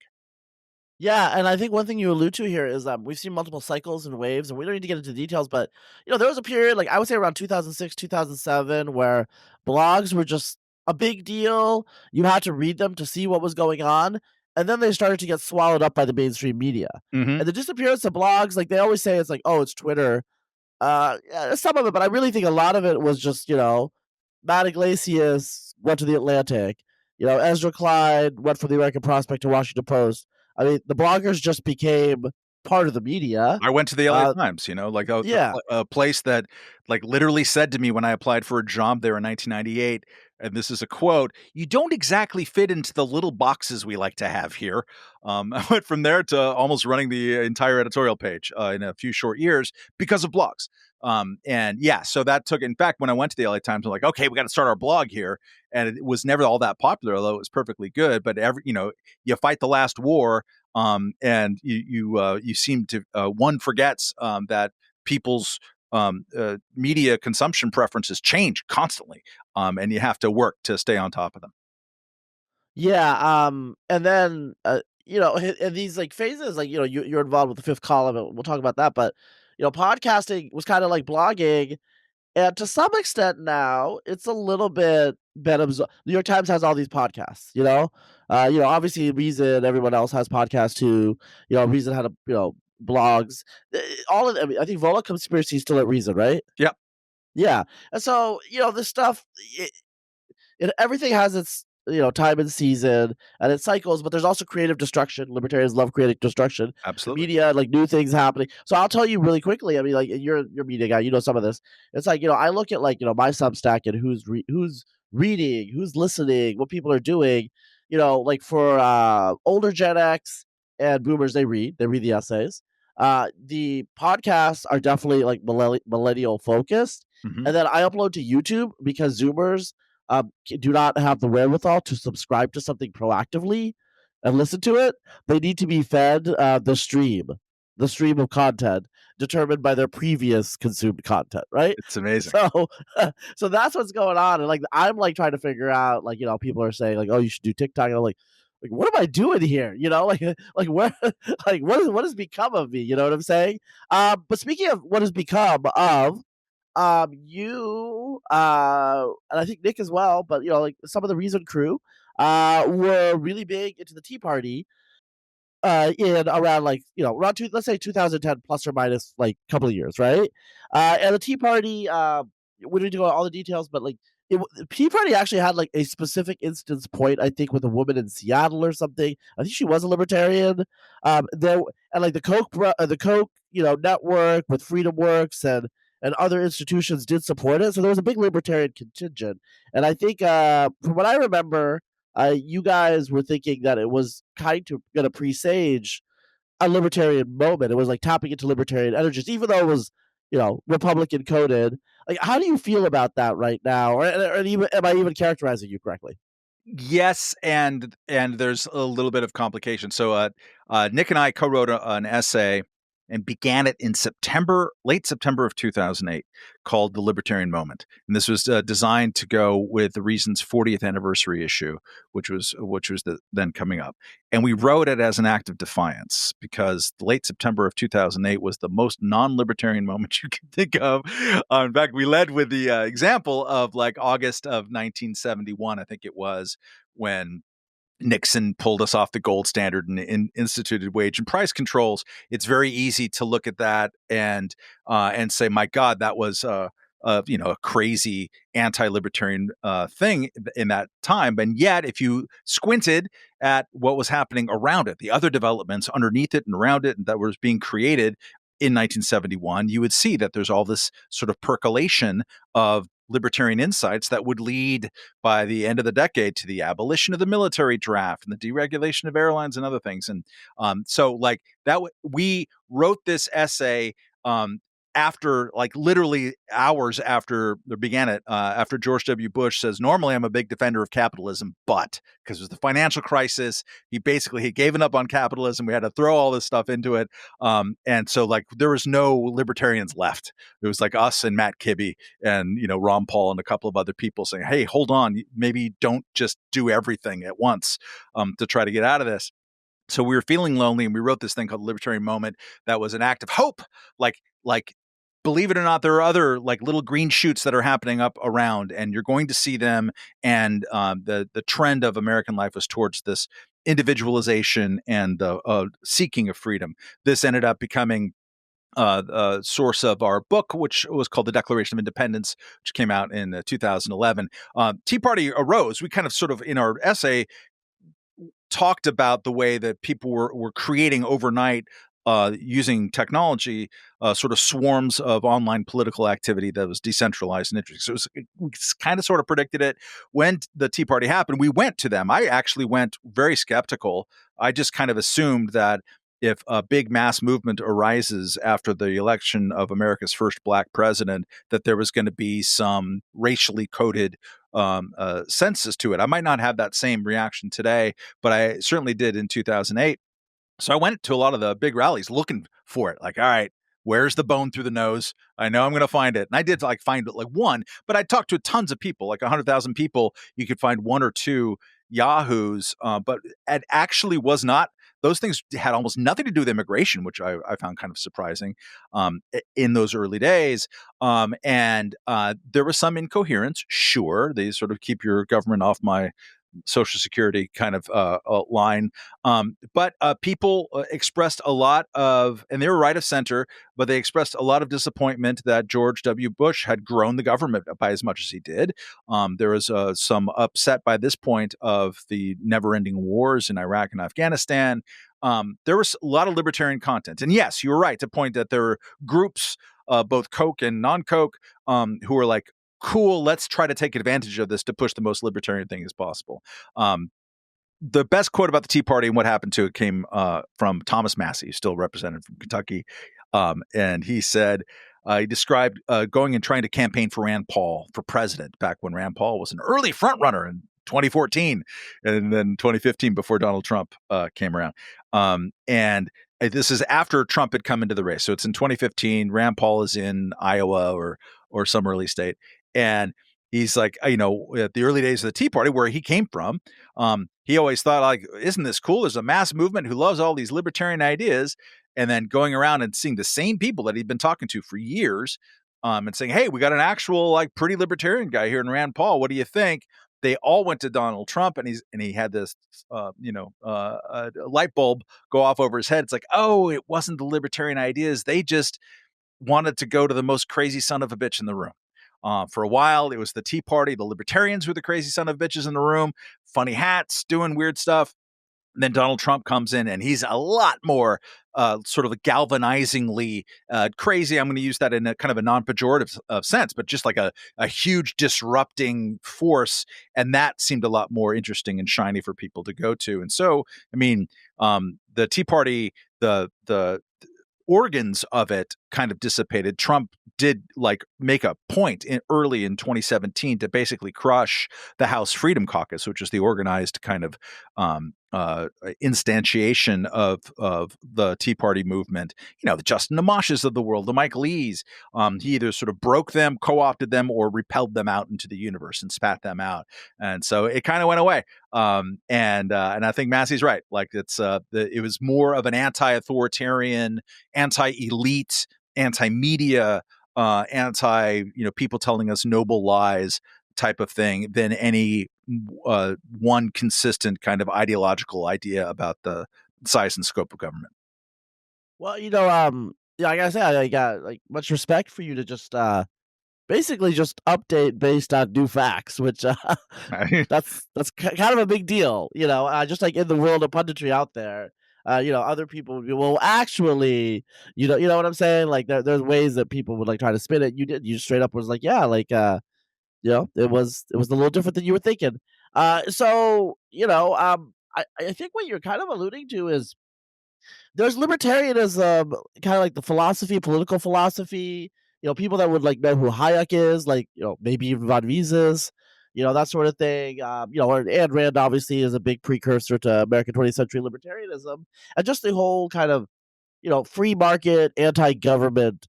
Yeah, and I think one thing you allude to here is we've seen multiple cycles and waves, and we don't need to get into details, but there was a period, like I would say around 2006, 2007, where blogs were just a big deal. You had to read them to see what was going on, and then they started to get swallowed up by the mainstream media. Mm-hmm. And the disappearance of blogs, like they always say, it's like, oh, it's Twitter. Yeah, some of it, but I really think a lot of it was just, Matt Iglesias went to the Atlantic. Ezra Klein went from the American Prospect to Washington Post. I mean, the bloggers just became part of the media. I went to the LA Times, like a place that like literally said to me when I applied for a job there in 1998, and this is a quote, "You don't exactly fit into the little boxes we like to have here." I went from there to almost running the entire editorial page in a few short years because of blogs. And yeah, so that took, in fact, when I went to the LA Times, I'm like, okay, we got to start our blog here. And it was never all that popular, although it was perfectly good. But you fight the last war, and you seem to, one forgets that people's media consumption preferences change constantly, and you have to work to stay on top of them. Yeah, and then in these like phases, like you're involved with the Fifth Column, and we'll talk about that. But podcasting was kind of like blogging, and to some extent now it's a little bit been absorbed. New York Times has all these podcasts, obviously Reason, everyone else has podcasts too. Reason had blogs. All of them. I think Vola Conspiracy is still at Reason, right? Yep. Yeah, and so this stuff, everything has its time and season, and it cycles, but there's also creative destruction. Libertarians love creative destruction. Absolutely. The media, like new things happening. So I'll tell you really quickly. I mean, like you're a media guy, some of this. It's like, I look at like, my Substack and who's reading, who's listening, what people are doing, like for older Gen X and boomers, they read the essays. The podcasts are definitely like millennial focused. Mm-hmm. And then I upload to YouTube because Zoomers do not have the wherewithal to subscribe to something proactively and listen to it. They need to be fed the stream of content determined by their previous consumed content, right? It's amazing. So that's what's going on. And like, I'm like trying to figure out, like, people are saying like, oh, you should do TikTok. And I'm like, what am I doing here? Like where, like what has become of me? You know what I'm saying? But speaking of what has become of, you and I think Nick as well, but like some of the Reason crew were really big into the Tea Party in around around let's say 2010 plus or minus like a couple of years, right? And the Tea Party, we didn't go into all the details, but like the Tea Party actually had like a specific instance point, I think, with a woman in Seattle or something. I think she was a libertarian. There and like the Koch network with Freedom Works and other institutions did support it. So there was a big libertarian contingent, and I think from what I remember, you guys were thinking that it was kind of going to presage a libertarian moment. It was like tapping into libertarian energies, even though it was, Republican coded. Like, how do you feel about that right now? Or even, am I even characterizing you correctly? Yes, and there's a little bit of complication. So Nick and I co-wrote an essay and began it in late September of 2008, called The Libertarian Moment. And this was designed to go with the Reason's 40th anniversary issue, which was then coming up. And we wrote it as an act of defiance because late September of 2008 was the most non-libertarian moment you can think of. In fact, we led with the example of like August of 1971, I think it was, when Nixon pulled us off the gold standard and instituted wage and price controls. It's very easy to look at that and say, my God, that was a crazy anti-libertarian thing in that time. And yet, if you squinted at what was happening around it, the other developments underneath it and around it, and that was being created in 1971, you would see that there's all this sort of percolation of libertarian insights that would lead by the end of the decade to the abolition of the military draft and the deregulation of airlines and other things. And so like that, we wrote this essay after like literally hours after they began it, after George W. Bush says, normally I'm a big defender of capitalism, but because it was the financial crisis, he had given up on capitalism. We had to throw all this stuff into it. And so like there was no libertarians left. It was like us and Matt Kibbe and, Ron Paul and a couple of other people saying, hey, hold on, maybe don't just do everything at once to try to get out of this. So we were feeling lonely and we wrote this thing called Libertarian Moment that was an act of hope. Like believe it or not, there are other like little green shoots that are happening up around, and you're going to see them. And the trend of American life was towards this individualization and the seeking of freedom. This ended up becoming a source of our book, which was called The Declaration of Independence, which came out in 2011. Tea Party arose. We kind of sort of in our essay talked about the way that people were creating overnight using technology, sort of swarms of online political activity that was decentralized and interesting. So we kind of sort of predicted it. When the Tea Party happened, we went to them. I actually went very skeptical. I just kind of assumed that if a big mass movement arises after the election of America's first black president, that there was going to be some racially coded census to it. I might not have that same reaction today, but I certainly did in 2008. So I went to a lot of the big rallies looking for it. Like, all right, where's the bone through the nose? I know I'm going to find it. And I did like find it like one, but I talked to tons of people, like 100,000 people. You could find one or two yahoos, but it actually was not. Those things had almost nothing to do with immigration, which I found kind of surprising in those early days. And there was some incoherence. Sure, they sort of keep your government off my Social Security kind of line. But people expressed a lot of, and they were right of center, but they expressed a lot of disappointment that George W. Bush had grown the government by as much as he did. There was some upset by this point of the never-ending wars in Iraq and Afghanistan. There was a lot of libertarian content. And yes, you were right to point that there were groups, both Koch and non-Koch, who were like, cool, let's try to take advantage of this to push the most libertarian thing as possible. The best quote about the Tea Party and what happened to it came from Thomas Massey, still represented from Kentucky. And he said, he described going and trying to campaign for Rand Paul for president back when Rand Paul was an early front runner in 2014 and then 2015 before Donald Trump came around. And this is after Trump had come into the race. So it's in 2015. Rand Paul is in Iowa or some early state. And he's like, at the early days of the Tea Party, where he came from, he always thought, like, isn't this cool? There's a mass movement who loves all these libertarian ideas. And then going around and seeing the same people that he'd been talking to for years and saying, hey, we got an actual like pretty libertarian guy here in Rand Paul. What do you think? They all went to Donald Trump, and he had this, light bulb go off over his head. It's like, oh, it wasn't the libertarian ideas. They just wanted to go to the most crazy son of a bitch in the room. For a while, it was the Tea Party. The libertarians were the crazy son of bitches in the room, funny hats, doing weird stuff. And then Donald Trump comes in, and he's a lot more sort of galvanizingly crazy. I'm going to use that in a kind of a non-pejorative sense, but just like a huge disrupting force. And that seemed a lot more interesting and shiny for people to go to. And so, I mean, the Tea Party, the organs of it kind of dissipated. Trump did like make a point early in 2017 to basically crush the House Freedom Caucus, which is the organized kind of instantiation of the Tea Party movement. You know, the Justin Amashes of the world, the Mike Lees. He either sort of broke them, co-opted them, or repelled them out into the universe and spat them out. And so it kind of went away. And I think Massey's right. Like it was more of an anti-authoritarian, anti-elite, anti-media, people telling us noble lies type of thing than any one consistent kind of ideological idea about the size and scope of government. Well, like I said, I got like much respect for you to just basically just update based on new facts, which that's kind of a big deal, just like in the world of punditry out there. Other people would be, well, actually, you know what I'm saying? Like there's ways that people would like try to spin it. You straight up was like, yeah, like, it was a little different than you were thinking. I think what you're kind of alluding to is there's libertarianism, kind of like the philosophy, political philosophy, people that would like know who Hayek is, like, maybe even von Mises, that sort of thing. And Rand obviously is a big precursor to American 20th century libertarianism, and just the whole kind of, free market, anti-government,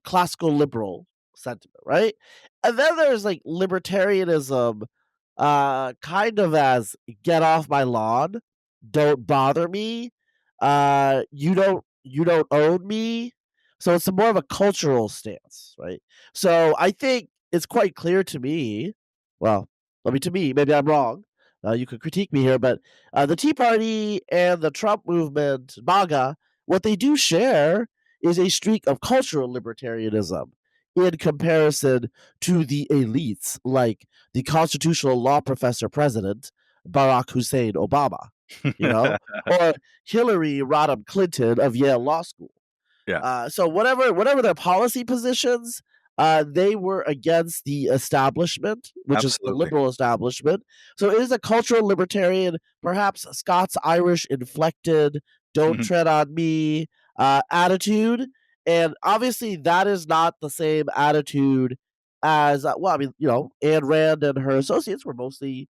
classical liberal sentiment, right? And then there's like libertarianism, kind of as get off my lawn, don't bother me, you don't own me. So it's more of a cultural stance, right? So I think it's quite clear to me. Well, to me, maybe I'm wrong. You could critique me here, but the Tea Party and the Trump movement, MAGA, what they do share is a streak of cultural libertarianism in comparison to the elites, like the constitutional law professor president, Barack Hussein Obama, or Hillary Rodham Clinton of Yale Law School. Yeah. So whatever their policy positions, they were against the establishment, which is the liberal establishment. So it is a cultural libertarian, perhaps Scots-Irish inflected, don't tread on me attitude. And obviously that is not the same attitude as, Ayn Rand and her associates were mostly,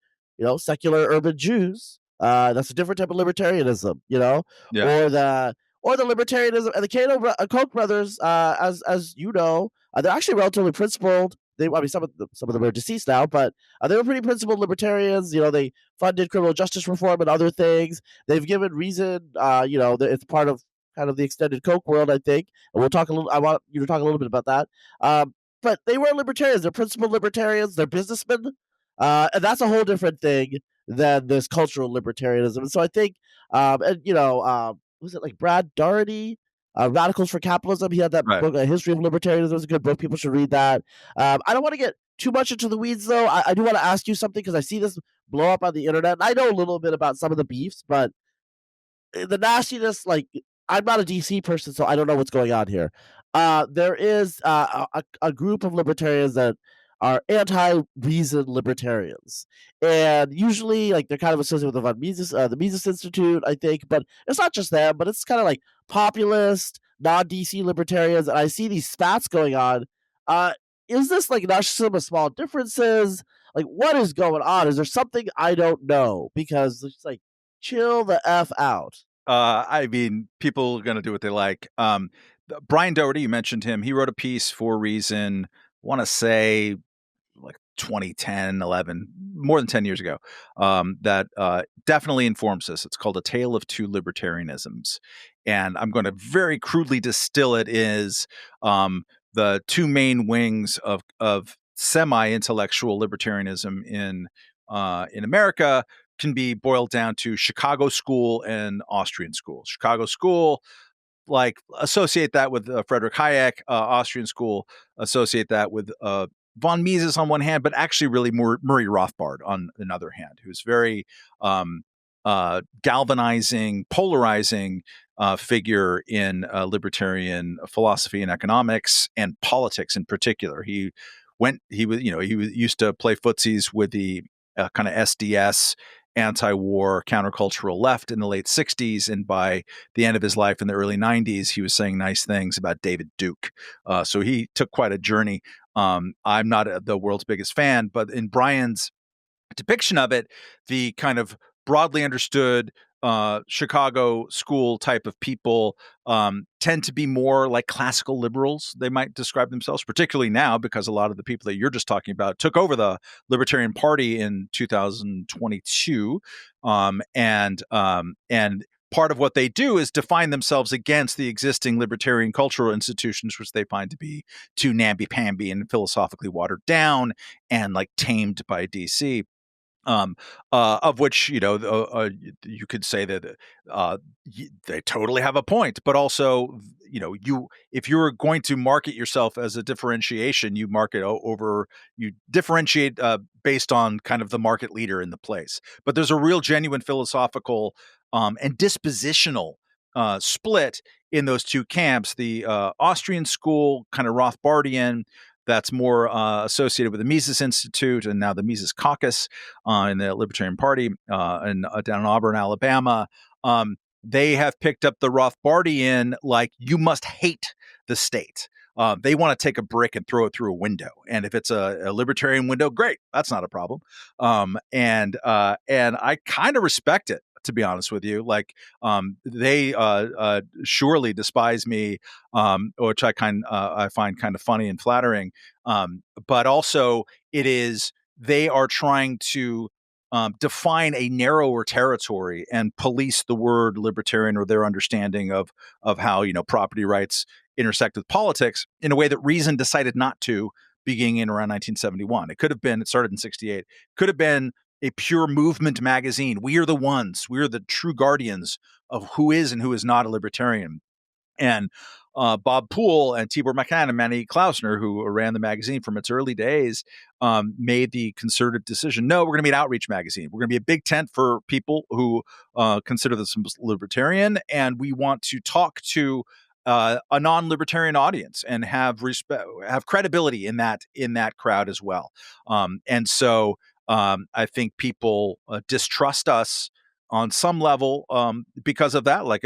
secular urban Jews. That's a different type of libertarianism, Yeah. or the libertarianism, and the Koch brothers, as you know, they're actually relatively principled. Some of them are deceased now, but they were pretty principled libertarians. They funded criminal justice reform and other things. They've given reason. It's part of kind of the extended Koch world, I think. And I want you to talk a little bit about that. But they were libertarians. They're principled libertarians. They're businessmen, and that's a whole different thing than this cultural libertarianism. And so I think, was it like Brad Doherty, Radicals for Capitalism? He had that book, A History of Libertarianism. It was a good book. People should read that. I don't want to get too much into the weeds, though. I do want to ask you something because I see this blow up on the internet. And I know a little bit about some of the beefs, but the nastiness, like, I'm not a DC person, so I don't know what's going on here. There is a group of libertarians that are anti-reason libertarians, and usually, like, they're kind of associated with the Mises Institute, I think. But it's not just them, but it's kind of like populist, non-DC libertarians, and I see these spats going on. Is this like narcissism of small differences? Like, what is going on? Is there something I don't know? Because it's like, chill the F out. I mean, people are going to do what they like. Brian Doherty, you mentioned him. He wrote a piece for Reason, I want to say like 2010, 11, more than 10 years ago, that definitely informs this. It's called A Tale of Two Libertarianisms. And I'm going to very crudely distill it is the two main wings of semi-intellectual libertarianism in America can be boiled down to Chicago School and Austrian School. Chicago School, like, associate that with Friedrich Hayek. Austrian School, associate that with von Mises on one hand, but actually really Murray Rothbard on another hand, who's very galvanizing, polarizing figure in libertarian philosophy and economics and politics in particular. He used to play footsies with the kind of SDS anti-war countercultural left in the late 60s, and by the end of his life in the early 90s, he was saying nice things about David Duke. So he took quite a journey. I'm not the world's biggest fan, but in Brian's depiction of it, the kind of broadly understood Chicago school type of people tend to be more like classical liberals, they might describe themselves, particularly now because a lot of the people that you're just talking about took over the Libertarian Party in 2022. And part of what they do is define themselves against the existing libertarian cultural institutions, which they find to be too namby-pamby and philosophically watered down and like tamed by DC. Of which, you could say that they totally have a point, but also, if you're going to market yourself as a differentiation, you differentiate based on kind of the market leader in the place. But there's a real genuine philosophical and dispositional split in those two camps. The Austrian school, kind of Rothbardian, that's more associated with the Mises Institute and now the Mises Caucus in the Libertarian Party and down in Auburn, Alabama. They have picked up the Rothbardian, like, you must hate the state. They want to take a brick and throw it through a window. And if it's a libertarian window, great. That's not a problem. And I kind of respect it, to be honest with you. Like, they surely despise me, which I find kind of funny and flattering. But also they are trying to define a narrower territory and police the word libertarian or their understanding of how, property rights intersect with politics in a way that reason decided not to, beginning in around 1971. It started in 68, could have been a pure movement magazine. We are the ones, we are the true guardians of who is and who is not a libertarian. And Bob Poole and Tibor Machan and Manny Klausner, who ran the magazine from its early days, made the concerted decision, no, we're going to be an outreach magazine. We're going to be a big tent for people who consider themselves libertarian, and we want to talk to a non-libertarian audience and have credibility in that crowd as well. And so I think people distrust us on some level because of that. Like,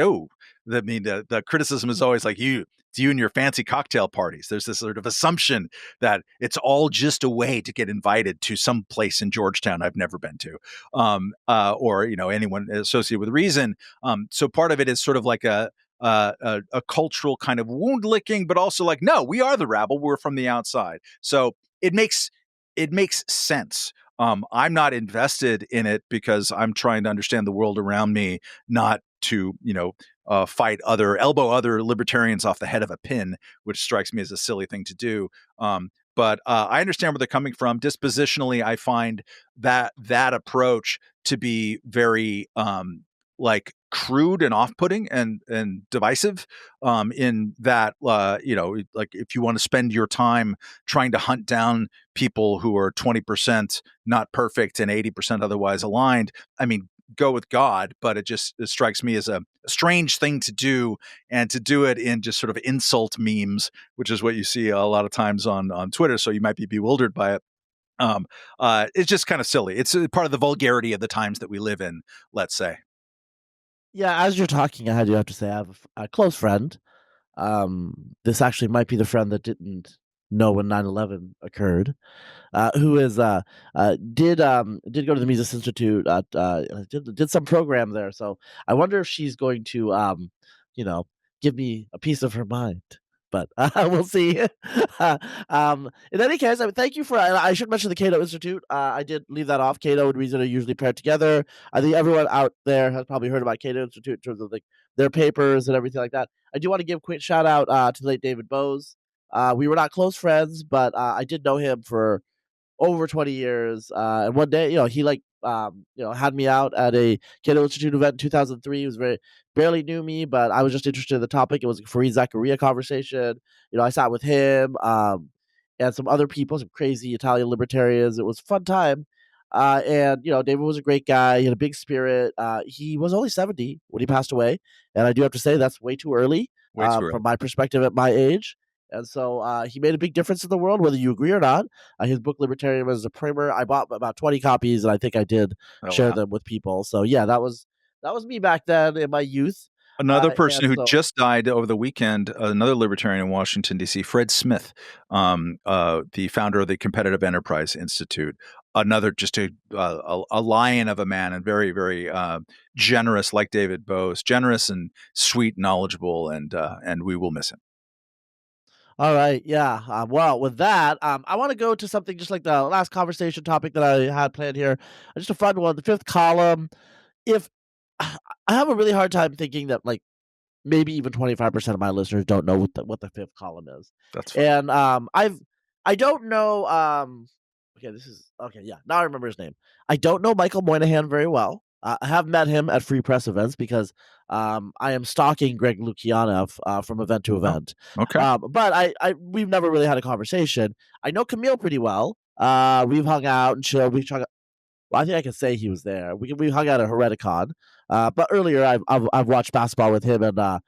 the criticism is always like, you and your fancy cocktail parties. There's this sort of assumption that it's all just a way to get invited to some place in Georgetown I've never been to, or anyone associated with Reason. So part of it is sort of like a cultural kind of wound licking, but also like, no, we are the rabble. We're from the outside. So it makes sense. I'm not invested in it because I'm trying to understand the world around me, not to, elbow other libertarians off the head of a pin, which strikes me as a silly thing to do. But I understand where they're coming from. Dispositionally, I find that approach to be very crude and off-putting and divisive, in that, like, if you want to spend your time trying to hunt down people who are 20% not perfect and 80% otherwise aligned, I mean, go with God. But it strikes me as a strange thing to do, and to do it in just sort of insult memes, which is what you see a lot of times on Twitter. So you might be bewildered by it. It's just kind of silly. It's part of the vulgarity of the times that we live in, let's say. Yeah, as you're talking, I do have to say I have a close friend. This actually might be the friend that didn't know when 9/11 occurred, who did go to the Mises Institute, did some program there. So I wonder if she's going to give me a piece of her mind. But we'll see. In any case, thank you for. I should mention the Cato Institute. I did leave that off. Cato and Reason are usually paired together. I think everyone out there has probably heard about Cato Institute in terms of like their papers and everything like that. I do want to give a quick shout out to the late David Bowes. We were not close friends, but I did know him for over 20 years. And one day, he had me out at a Cato Institute event in 2003. He was barely knew me, but I was just interested in the topic. It was a Fareed Zakaria conversation. I sat with him and some other people, some crazy Italian libertarians. It was a fun time. And David was a great guy. He had a big spirit. He was only 70 when he passed away, and I do have to say that's way too early, Way too early. from my perspective at my age. And so he made a big difference in the world, whether you agree or not. His book Libertarian was a primer. I bought about 20 copies, and I think I did share them with people. So yeah, that was me back then in my youth. Another person who just died over the weekend, another libertarian in Washington, D.C., Fred Smith, the founder of the Competitive Enterprise Institute. Another just a lion of a man, and very, very generous, like David Bose, generous and sweet, knowledgeable, and we will miss him. All right, yeah. Well, with that, I want to go to something just like the last conversation topic that I had planned here. Just a fun one, the fifth column. If I have a really hard time thinking that maybe even 25% of my listeners don't know what the fifth column is. That's fine. And I don't know. Now I remember his name. I don't know Michael Moynihan very well. I have met him at free press events because I am stalking Greg Lukianoff from event to event. Okay. But we've never really had a conversation. I know Kmele pretty well. We've hung out and chilled. I think I can say he was there. We hung out at Hereticon. But earlier I've watched basketball with him and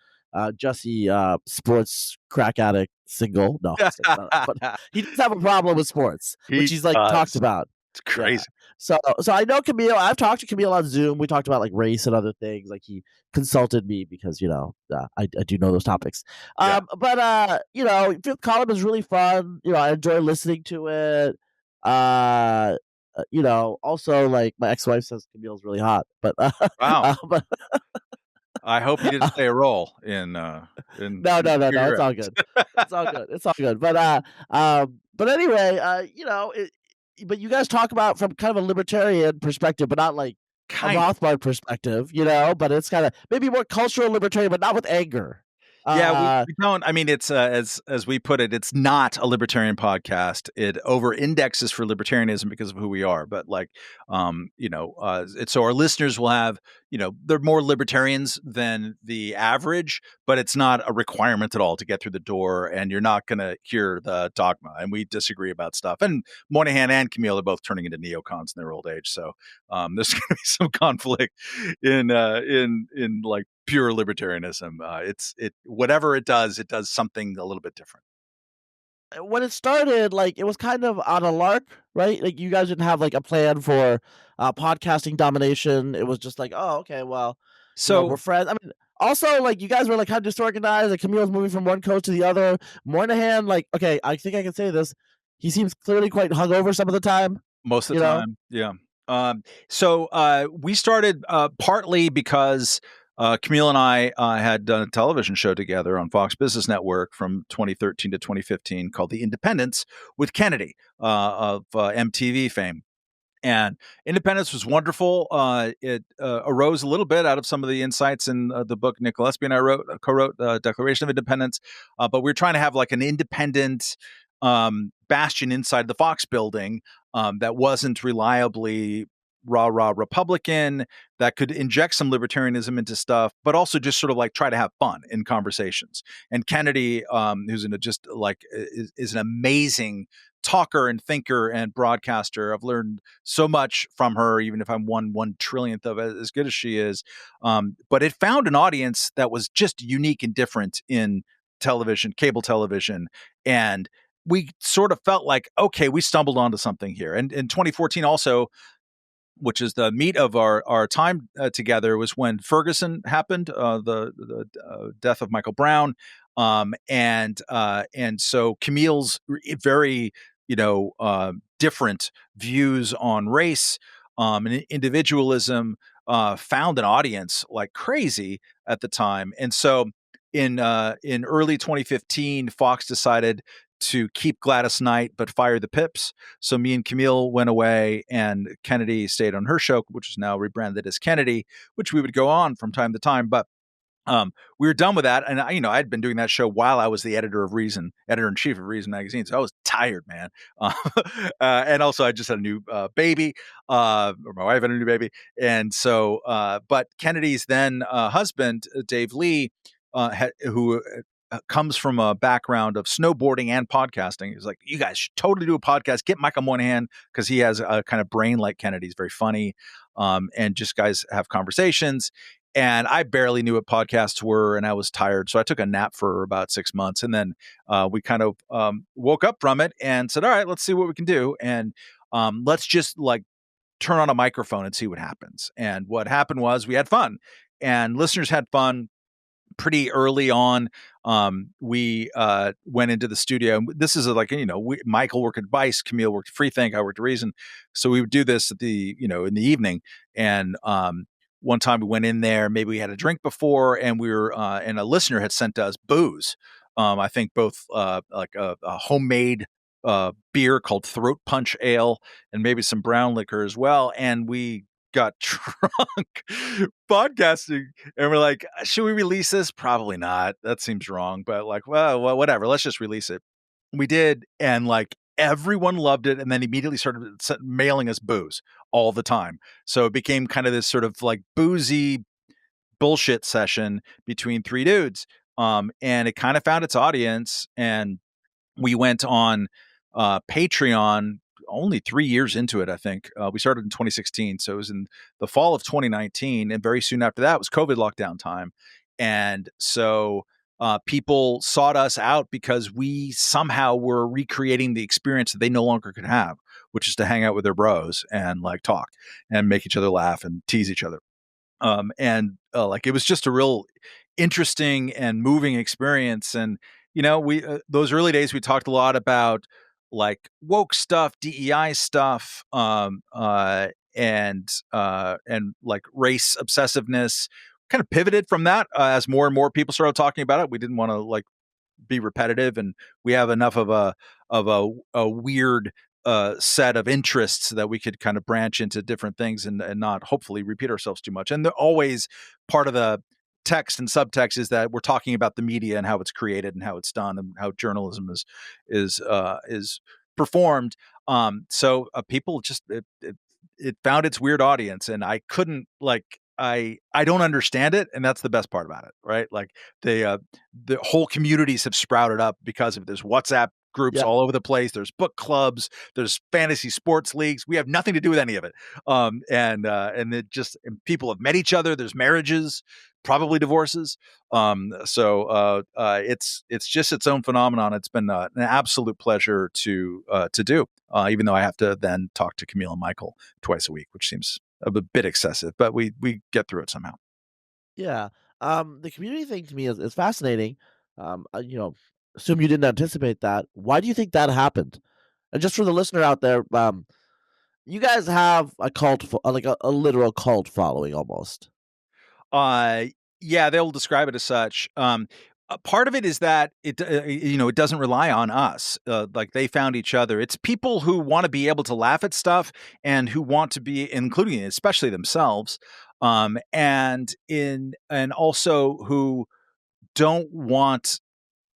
Jesse, sports crack addict single. No, but he does have a problem with sports, which he's talked about. It's crazy. Yeah. So I know Kmele. I've talked to Kmele on Zoom. We talked about race and other things. He consulted me because I do know those topics. But fifth column is really fun. I enjoy listening to it. Also my ex-wife says Kmele's really hot. But wow. I hope you didn't play a role in. No. It's all good. It's all good. But anyway, but you guys talk about from kind of a libertarian perspective, but not a Rothbard perspective, but it's kind of maybe more cultural libertarian, but not with anger. Yeah, we don't. I mean, it's as we put it, it's not a libertarian podcast. It over indexes for libertarianism because of who we are. But so our listeners will have, they're more libertarians than the average, but it's not a requirement at all to get through the door. And you're not going to hear the dogma. And we disagree about stuff. And Moynihan and Kmele are both turning into neocons in their old age. So there's going to be some conflict in pure libertarianism. Whatever it does something a little bit different. When it started, it was kind of on a lark, right? You guys didn't have a plan for podcasting domination. It was just oh, okay, well, so we're friends. I mean, also you guys were kind of disorganized. Kmele's moving from one coast to the other. Moynihan, okay, I think I can say this. He seems clearly quite hungover some of the time. Most of the time, yeah. So we started partly because Kmele and I had done a television show together on Fox Business Network from 2013 to 2015 called The Independents with Kennedy of MTV fame. And Independence was wonderful. It arose a little bit out of some of the insights in the book Nick Gillespie and I co-wrote, Declaration of Independence. But we were trying to have an independent bastion inside the Fox building that wasn't reliably rah-rah Republican, that could inject some libertarianism into stuff, but also just sort of try to have fun in conversations. And Kennedy, who's is an amazing talker and thinker and broadcaster. I've learned so much from her, even if I'm 1/1 trillionth of as good as she is. But it found an audience that was just unique and different in television, cable television. And we sort of felt okay, we stumbled onto something here. And in 2014 also, which is the meat of our time together, was when Ferguson happened, the death of Michael Brown, and so Kmele's very different views on race and individualism found an audience like crazy at the time, and so in early 2015, Fox decided to keep Gladys Knight but fire the Pips. So me and Kmele went away and Kennedy stayed on her show, which is now rebranded as Kennedy, which we would go on from time to time. But We were done with that, and I'd been doing that show while I was the editor-in-chief of Reason magazine, so I was tired, man. And also, I just had a new baby, or my wife had a new baby, and so, but Kennedy's then husband, Dave Lee, who comes from a background of snowboarding and podcasting, he's like, "You guys should totally do a podcast. Get Michael Moynihan because he has a kind of brain like Kennedy's, very funny, and just guys have conversations." And I barely knew what podcasts were, and I was tired. So I took a nap for about 6 months. And then we kind of woke up from it and said, all right, let's see what we can do. And let's just like turn on a microphone and see what happens. And what happened was we had fun, and listeners had fun. Pretty early on, we went into the studio. This is Michael worked at Vice, Kmele worked at Freethink, I worked at Reason. So we would do this at in the evening. And one time we went in there, maybe we had a drink before, and we were, and a listener had sent us booze. I think both like a homemade beer called Throat Punch Ale and maybe some brown liquor as well. And we got drunk podcasting, and we're like, should we release this? Probably not. That seems wrong, but like, well, whatever. Let's just release it. We did, and like everyone loved it, and then immediately started mailing us booze all the time. So it became kind of this sort of like boozy bullshit session between three dudes. And it kind of found its audience, and we went on Patreon only 3 years into it, I think. We started in 2016, so it was in the fall of 2019, and very soon after that was COVID lockdown time. And so people sought us out because we somehow were recreating the experience that they no longer could have, which is to hang out with their bros and like talk and make each other laugh and tease each other. Like it was just a real interesting and moving experience. And we those early days we talked a lot about like woke stuff, DEI stuff, and like race obsessiveness. Kind of pivoted from that as more and more people started talking about it. We didn't want to like be repetitive, and we have enough of a weird set of interests that we could kind of branch into different things and not hopefully repeat ourselves too much. And always part of the text and subtext is that we're talking about the media and how it's created and how it's done and how journalism is performed. So people just it found its weird audience, and I couldn't like. I don't understand it, and that's the best part about it, right? Like the whole communities have sprouted up because of this. WhatsApp groups all over the place. There's book clubs. There's fantasy sports leagues. We have nothing to do with any of it. And people have met each other. There's marriages, probably divorces. So it's just its own phenomenon. It's been an absolute pleasure to do, even though I have to then talk to Kmele and Michael twice a week, which seems a bit excessive, but we get through it somehow. Yeah. The community thing to me is fascinating. Assume you didn't anticipate that. Why do you think that happened? And just for the listener out there, you guys have a cult, like a literal cult following almost. Yeah, they'll describe it as such. Part of it is that it doesn't rely on us. Like they found each other. It's people who want to be able to laugh at stuff and who want to be, including especially themselves, and also who don't want.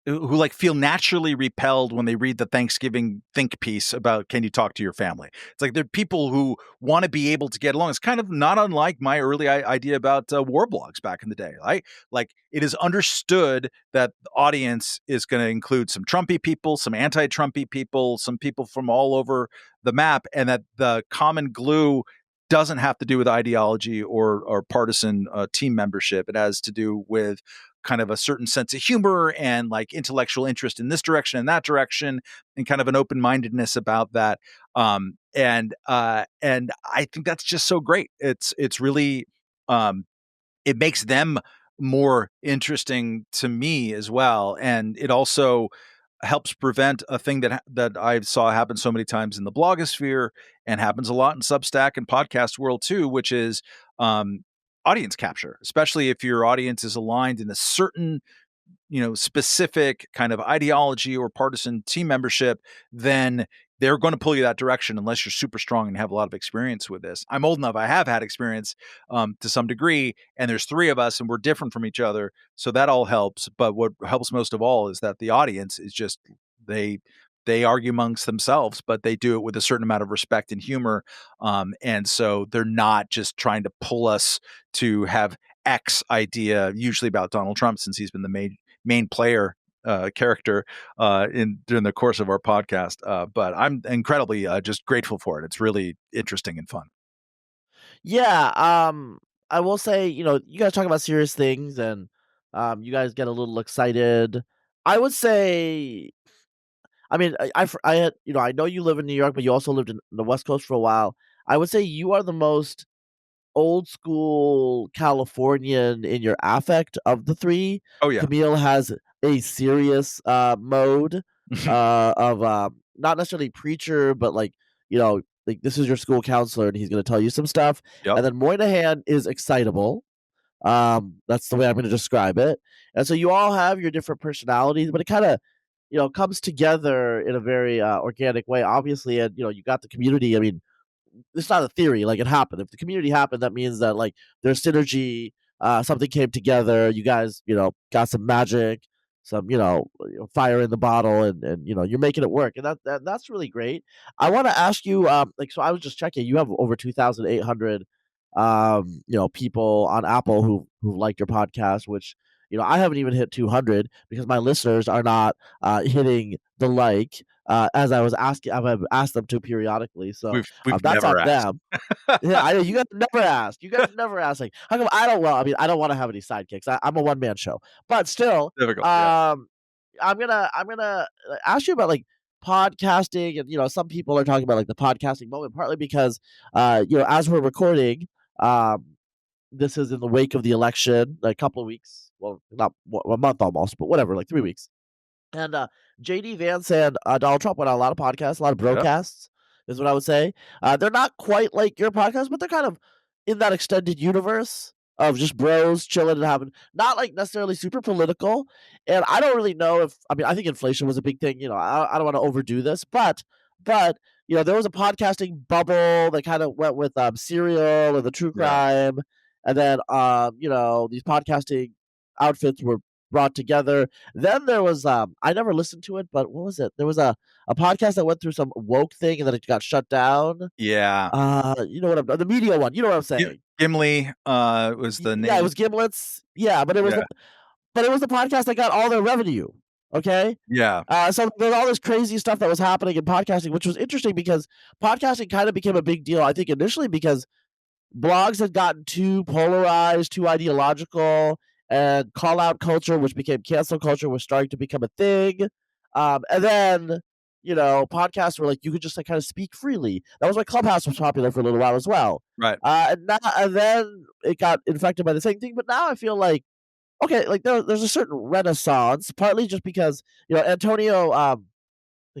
Who like feel naturally repelled when they read the Thanksgiving think piece about can you talk to your family? It's like they're people who want to be able to get along. It's kind of not unlike my early idea about war blogs back in the day, right? Like it is understood that the audience is going to include some Trumpy people, some anti-Trumpy people, some people from all over the map, and that the common glue doesn't have to do with ideology or partisan team membership. It has to do with kind of a certain sense of humor and like intellectual interest in this direction and that direction, and kind of an open-mindedness about that. And I think that's just so great. It's really it makes them more interesting to me as well, and it also helps prevent a thing that I saw happen so many times in the blogosphere and happens a lot in Substack and podcast world too, which is audience capture, especially if your audience is aligned in a certain, specific kind of ideology or partisan team membership, then they're going to pull you that direction unless you're super strong and have a lot of experience with this. I'm old enough. I have had experience to some degree, and there's three of us and we're different from each other. So that all helps. But what helps most of all is that the audience is just, they argue amongst themselves, but they do it with a certain amount of respect and humor. And so they're not just trying to pull us to have X idea, usually about Donald Trump, since he's been the main player character during the course of our podcast. But I'm incredibly just grateful for it. It's really interesting and fun. Yeah, I will say, you guys talk about serious things, and you guys get a little excited. I would say, I mean, I had, I know you live in New York, but you also lived in the West Coast for a while. I would say you are the most old school Californian in your affect of the three. Oh yeah. Kmele has a serious mode of not necessarily preacher, but like this is your school counselor and he's going to tell you some stuff. Yep. And then Moynihan is excitable. That's the way I'm going to describe it. And so you all have your different personalities, but it kind of comes together in a very organic way. Obviously, and you got the community. I mean, it's not a theory, like it happened. If the community happened, that means that like there's synergy, something came together, you guys got some magic, some fire in the bottle, and you're making it work, and that's really great. I want to ask you, so I was just checking, you have over 2,800 people on Apple who liked your podcast, which I haven't even hit 200 because my listeners are not hitting the like as I've asked them to periodically. So we've that's never on asked. them. Yeah, I know you guys never asked. You guys never asked. Like, how come I don't? Well, I mean, I don't want to have any sidekicks. I'm a one man show, but still, Difficult, yeah. I'm gonna ask you about like podcasting, and some people are talking about like the podcasting moment, partly because as we're recording, this is in the wake of the election, a couple of weeks. Well, not a month almost, but whatever, like 3 weeks. And JD Vance and Donald Trump went on a lot of podcasts, a lot of broadcasts, is what I would say. They're not quite like your podcast, but they're kind of in that extended universe of just bros chilling and having, not like necessarily super political. And I don't really know I think inflation was a big thing. I don't want to overdo this, but there was a podcasting bubble that kind of went with Serial and the true crime. And then, these podcasting outfits were brought together. Then there was, I never listened to it, but what was it? There was a podcast that went through some woke thing and then it got shut down. Yeah. You know what the media one. You know what I'm saying? Kmele was the name. Yeah, it was Gimlet's. Yeah, but it was, but it was the podcast that got all their revenue. Okay. Yeah. So there's all this crazy stuff that was happening in podcasting, which was interesting because podcasting kind of became a big deal. I think initially because blogs had gotten too polarized, too ideological, and call out culture, which became cancel culture, was starting to become a thing. And then, podcasts were like, you could just like kind of speak freely. That was why Clubhouse was popular for a little while as well. Right. And then it got infected by the same thing. But now I feel like, okay, like there's a certain renaissance, partly just because, Antonio,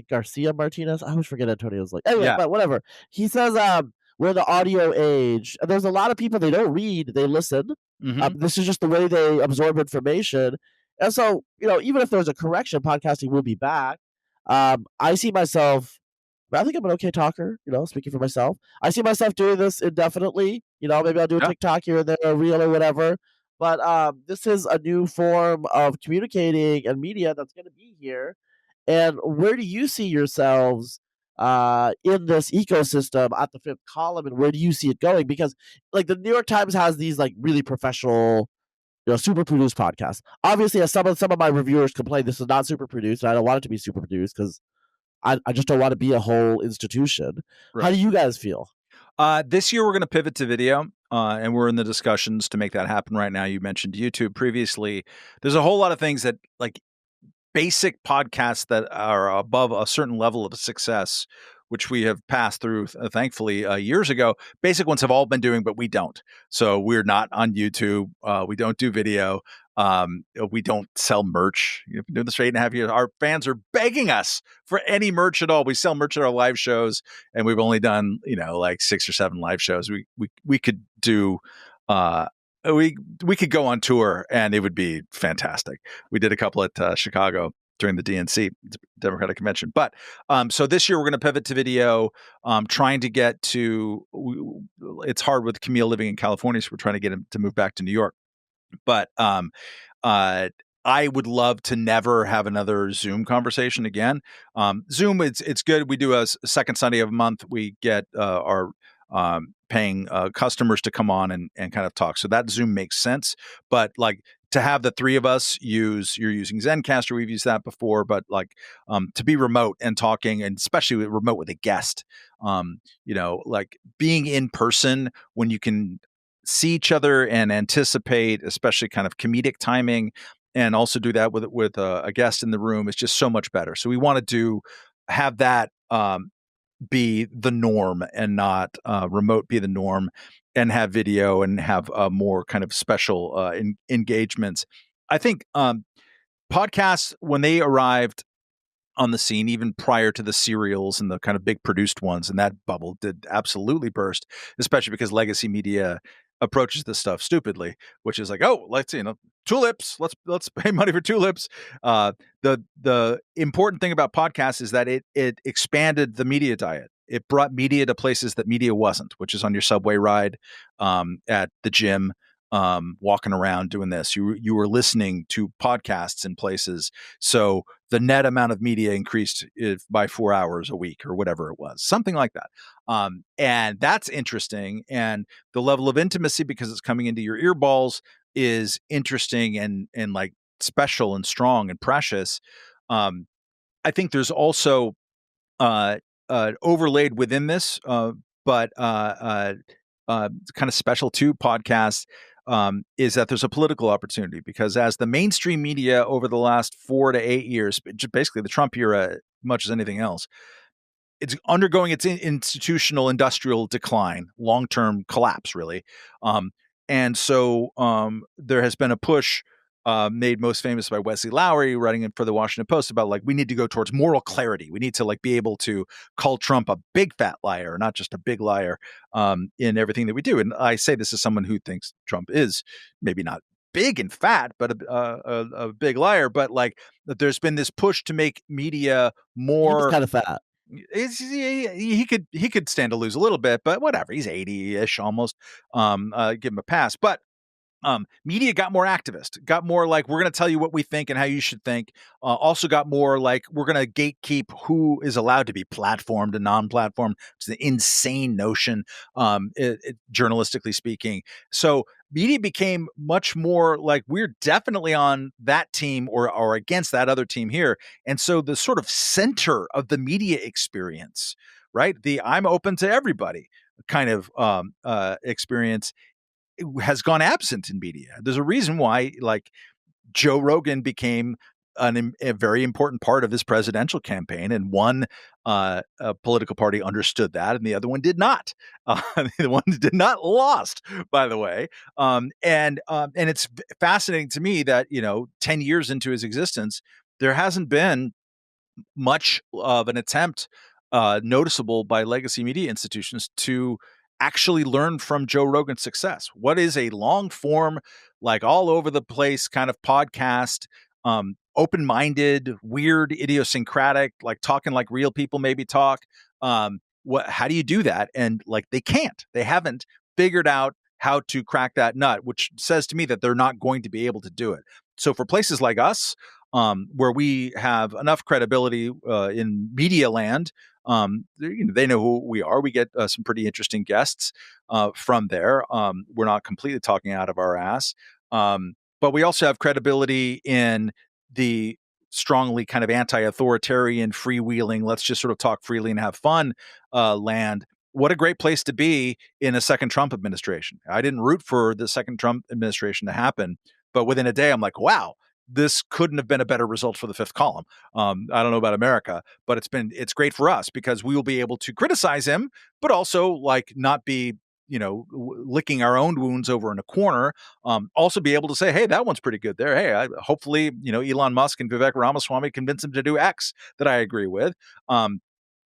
Garcia Martinez, I always forget Antonio's like, anyway, but whatever. He says, we're the audio age. And there's a lot of people, they don't read, they listen. Mm-hmm. This is just the way they absorb information. And so, even if there's a correction, podcasting will be back. I see myself, I think I'm an okay talker, speaking for myself. I see myself doing this indefinitely. Maybe I'll do a TikTok here and there, a reel or whatever. But this is a new form of communicating and media that's going to be here. And where do you see yourselves in this ecosystem at the fifth column, and where do you see it going? Because like the New York Times has these like really professional, super produced podcasts. Obviously, as some of my reviewers complain, this is not super produced, and I don't want it to be super produced because I just don't want to be a whole institution. Right. How do you guys feel? This year, we're going to pivot to video, and we're in the discussions to make that happen right now. You mentioned YouTube previously. There's a whole lot of things that like basic podcasts that are above a certain level of success, which we have passed through, thankfully, years ago. Basic ones have all been doing, but we don't. So we're not on YouTube. We don't do video. We don't sell merch. We've been doing this for 8.5 years. Our fans are begging us for any merch at all. We sell merch at our live shows, and we've only done, like 6 or 7 live shows. We could do. We could go on tour and it would be fantastic. We did a couple at Chicago during the DNC, Democratic Convention. But so this year we're going to pivot to video, trying to get to, it's hard with Kmele living in California, so we're trying to get him to move back to New York. But I would love to never have another Zoom conversation again. Zoom, it's good. We do a second Sunday of a month. We get our paying customers to come on and kind of talk. So that Zoom makes sense. But like to have the three of us you're using Zencaster, we've used that before, but like to be remote and talking, and especially remote with a guest, like being in person when you can see each other and anticipate, especially kind of comedic timing, and also do that with a guest in the room is just so much better. So we want to have that be the norm and not remote be the norm, and have video and have more kind of special engagements. I think podcasts, when they arrived on the scene, even prior to the serials and the kind of big produced ones, and that bubble did absolutely burst, especially because legacy media approaches this stuff stupidly, which is like, oh, let's tulips, let's pay money for tulips. The important thing about podcasts is that it expanded the media diet. It brought media to places that media wasn't, which is on your subway ride, at the gym, walking around doing this. You were listening to podcasts in places. So the net amount of media increased by 4 hours a week or whatever it was, something like that. And that's interesting. And the level of intimacy, because it's coming into your earballs, is interesting and like special and strong and precious. I think there's also overlaid within this, but kind of special to podcasts, is that there's a political opportunity, because as the mainstream media over the last 4 to 8 years, basically the Trump era, much as anything else, it's undergoing its institutional industrial decline, long-term collapse, really. And so there has been a push made most famous by Wesley Lowery, writing it for the Washington Post, about like, we need to go towards moral clarity. We need to like be able to call Trump a big fat liar, not just a big liar, in everything that we do. And I say this as someone who thinks Trump is maybe not big and fat, but a big liar. But like, there's been this push to make media more. He was kind of fat. He could stand to lose a little bit, but whatever. He's 80-ish almost. Give him a pass. But media got more activist, got more like, we're going to tell you what we think and how you should think. Also got more like, we're going to gatekeep who is allowed to be platformed and non-platformed. It's an insane notion, journalistically speaking. So media became much more like, we're definitely on that team or against that other team here. And so the sort of center of the media experience, right? The I'm open to everybody kind of experience has gone absent in media. There's a reason why, like, Joe Rogan became a very important part of his presidential campaign, and one political party understood that, and the other one did not. The one that did not lost, by the way. And it's fascinating to me that 10 years into his existence, there hasn't been much of an attempt noticeable by legacy media institutions to actually learn from Joe Rogan's success. What is a long form, like all over the place kind of podcast, open-minded, weird, idiosyncratic, like talking like real people maybe talk. How do you do that? And like, they haven't figured out how to crack that nut, which says to me that they're not going to be able to do it. So for places like us, where we have enough credibility in media land, they know who we are. We get some pretty interesting guests from there. We're not completely talking out of our ass, but we also have credibility in the strongly kind of anti-authoritarian, freewheeling, let's just sort of talk freely and have fun land. What a great place to be in a second Trump administration. I didn't root for the second Trump administration to happen, but within a day, I'm like, wow, this couldn't have been a better result for the fifth column. I don't know about America, but it's great for us because we will be able to criticize him, but also like not be, licking our own wounds over in a corner. Also be able to say, hey, that one's pretty good there. Hey, hopefully, Elon Musk and Vivek Ramaswamy convince him to do X that I agree with.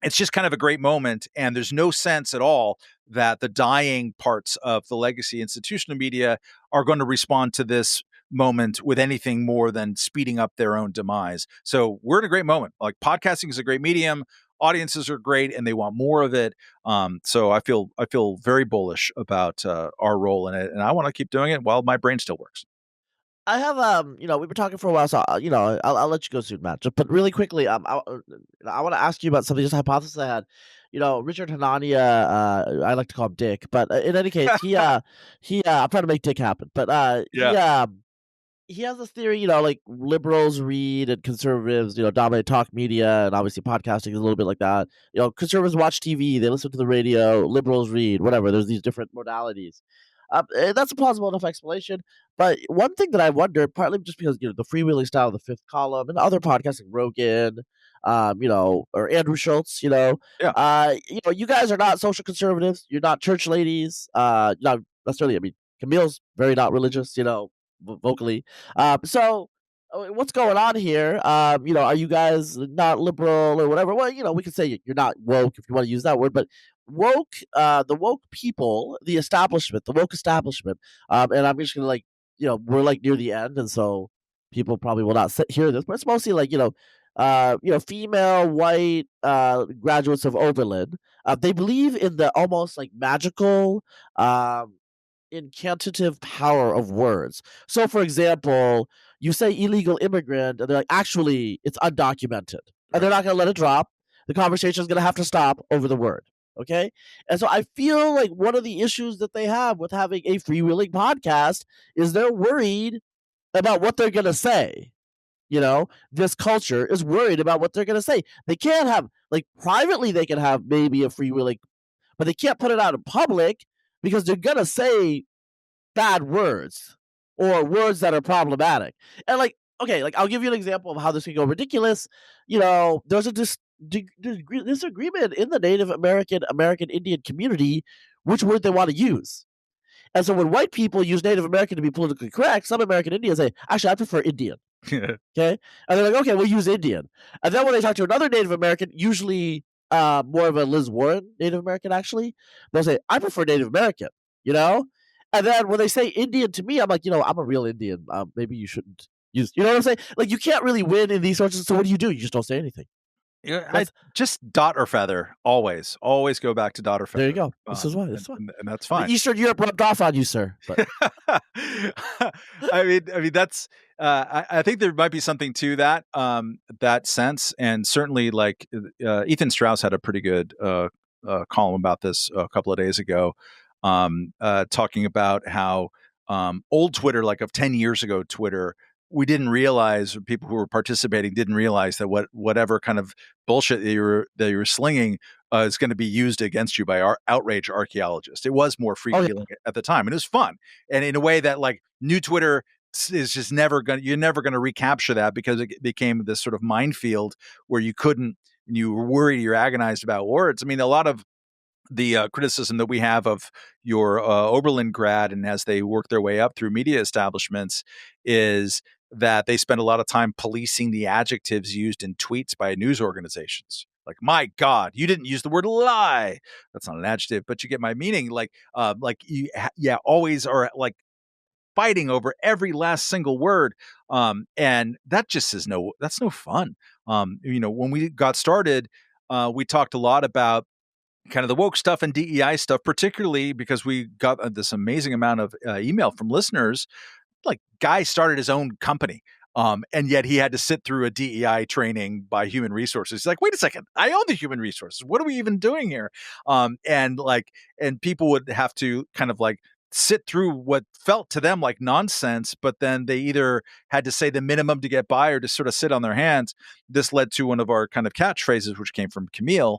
It's just kind of a great moment. And there's no sense at all that the dying parts of the legacy institutional media are going to respond to this moment with anything more than speeding up their own demise. So we're in a great moment. Like, podcasting is a great medium. Audiences are great, and they want more of it. So I feel very bullish about our role in it, and I want to keep doing it while my brain still works. I have we've been talking for a while, so I'll let you go soon, Matt. But really quickly, I want to ask you about something, just a hypothesis I had. Richard Hanania, I like to call him Dick, but in any case, I'm trying to make Dick happen, but he has this theory, like liberals read and conservatives, dominate talk media, and obviously podcasting is a little bit like that. Conservatives watch TV, they listen to the radio, liberals read, whatever. There's these different modalities. And that's a plausible enough explanation. But one thing that I wonder, partly just because the freewheeling style of the Fifth Column and other podcasts like Rogan, or Andrew Schultz, you guys are not social conservatives. You're not church ladies. Not necessarily. I mean, Camille's very not religious. Vocally. So what's going on here? Are you guys not liberal or whatever? Well, we can say you're not woke if you want to use that word, but woke, the woke people, the establishment, the woke establishment. And I'm just gonna we're like near the end, and so people probably will not hear this, but it's mostly like female white graduates of Oberlin. They believe in the almost like magical incantative power of words. So, for example, you say illegal immigrant, and they're like, actually, it's undocumented. And they're not going to let it drop. The conversation is going to have to stop over the word. Okay? And so I feel like one of the issues that they have with having a freewheeling podcast is they're worried about what they're going to say. This culture is worried about what they're going to say. They can't have, like, privately, they can have maybe a freewheeling, but they can't put it out in public because they're going to say bad words or words that are problematic. And I'll give you an example of how this can go ridiculous. There's a disagreement in the Native American Indian community which word they want to use. And so when white people use Native American to be politically correct, some American Indians say, actually, I prefer Indian. Okay? And they're like, okay, we'll use Indian. And then when they talk to another Native American, usually more of a Liz Warren Native American, actually, they'll say, I prefer Native American, And then when they say Indian to me, I'm like, I'm a real Indian. Maybe you shouldn't use, you know what I'm saying? Like, you can't really win in these sorts of, so what do? You just don't say anything. I just dot or feather. Always go back to dot or feather. There you go. This is why. And that's fine. Eastern Europe rubbed off on you, sir. But. I mean, that's. I think there might be something to that. That sense, and certainly, like Ethan Strauss had a pretty good column about this a couple of days ago, talking about how old Twitter, like of 10 years ago, Twitter. We didn't realize, or people who were participating didn't realize that whatever kind of bullshit that you were slinging is going to be used against you by our outrage archaeologists. It was more freewheeling at the time, and it was fun, and in a way that like new Twitter is just you're never going to recapture that, because it became this sort of minefield where you were worried, you're agonized about words. I mean, a lot of the criticism that we have of your Oberlin grad, and as they work their way up through media establishments, is that they spend a lot of time policing the adjectives used in tweets by news organizations. Like, my God, you didn't use the word lie. That's not an adjective, but you get my meaning. Like you always are like fighting over every last single word. And that just that's no fun. When we got started, we talked a lot about kind of the woke stuff and DEI stuff, particularly because we got this amazing amount of email from listeners. Like, guy started his own company, and yet he had to sit through a DEI training by human resources. He's like, wait a second, I own the human resources. What are we even doing here? And people would have to kind of like sit through what felt to them like nonsense, but then they either had to say the minimum to get by or just sort of sit on their hands. This led to one of our kind of catchphrases, which came from Kmele,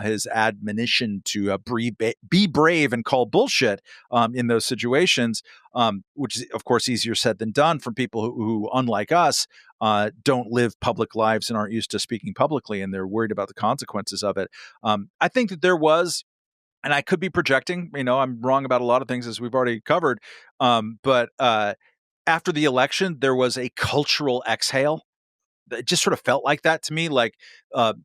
his admonition to be brave and call bullshit in those situations, which is, of course, easier said than done from people who unlike us, don't live public lives and aren't used to speaking publicly, and they're worried about the consequences of it. I think that there was, and I could be projecting, I'm wrong about a lot of things, as we've already covered. But after the election, there was a cultural exhale it just sort of felt like that to me. Like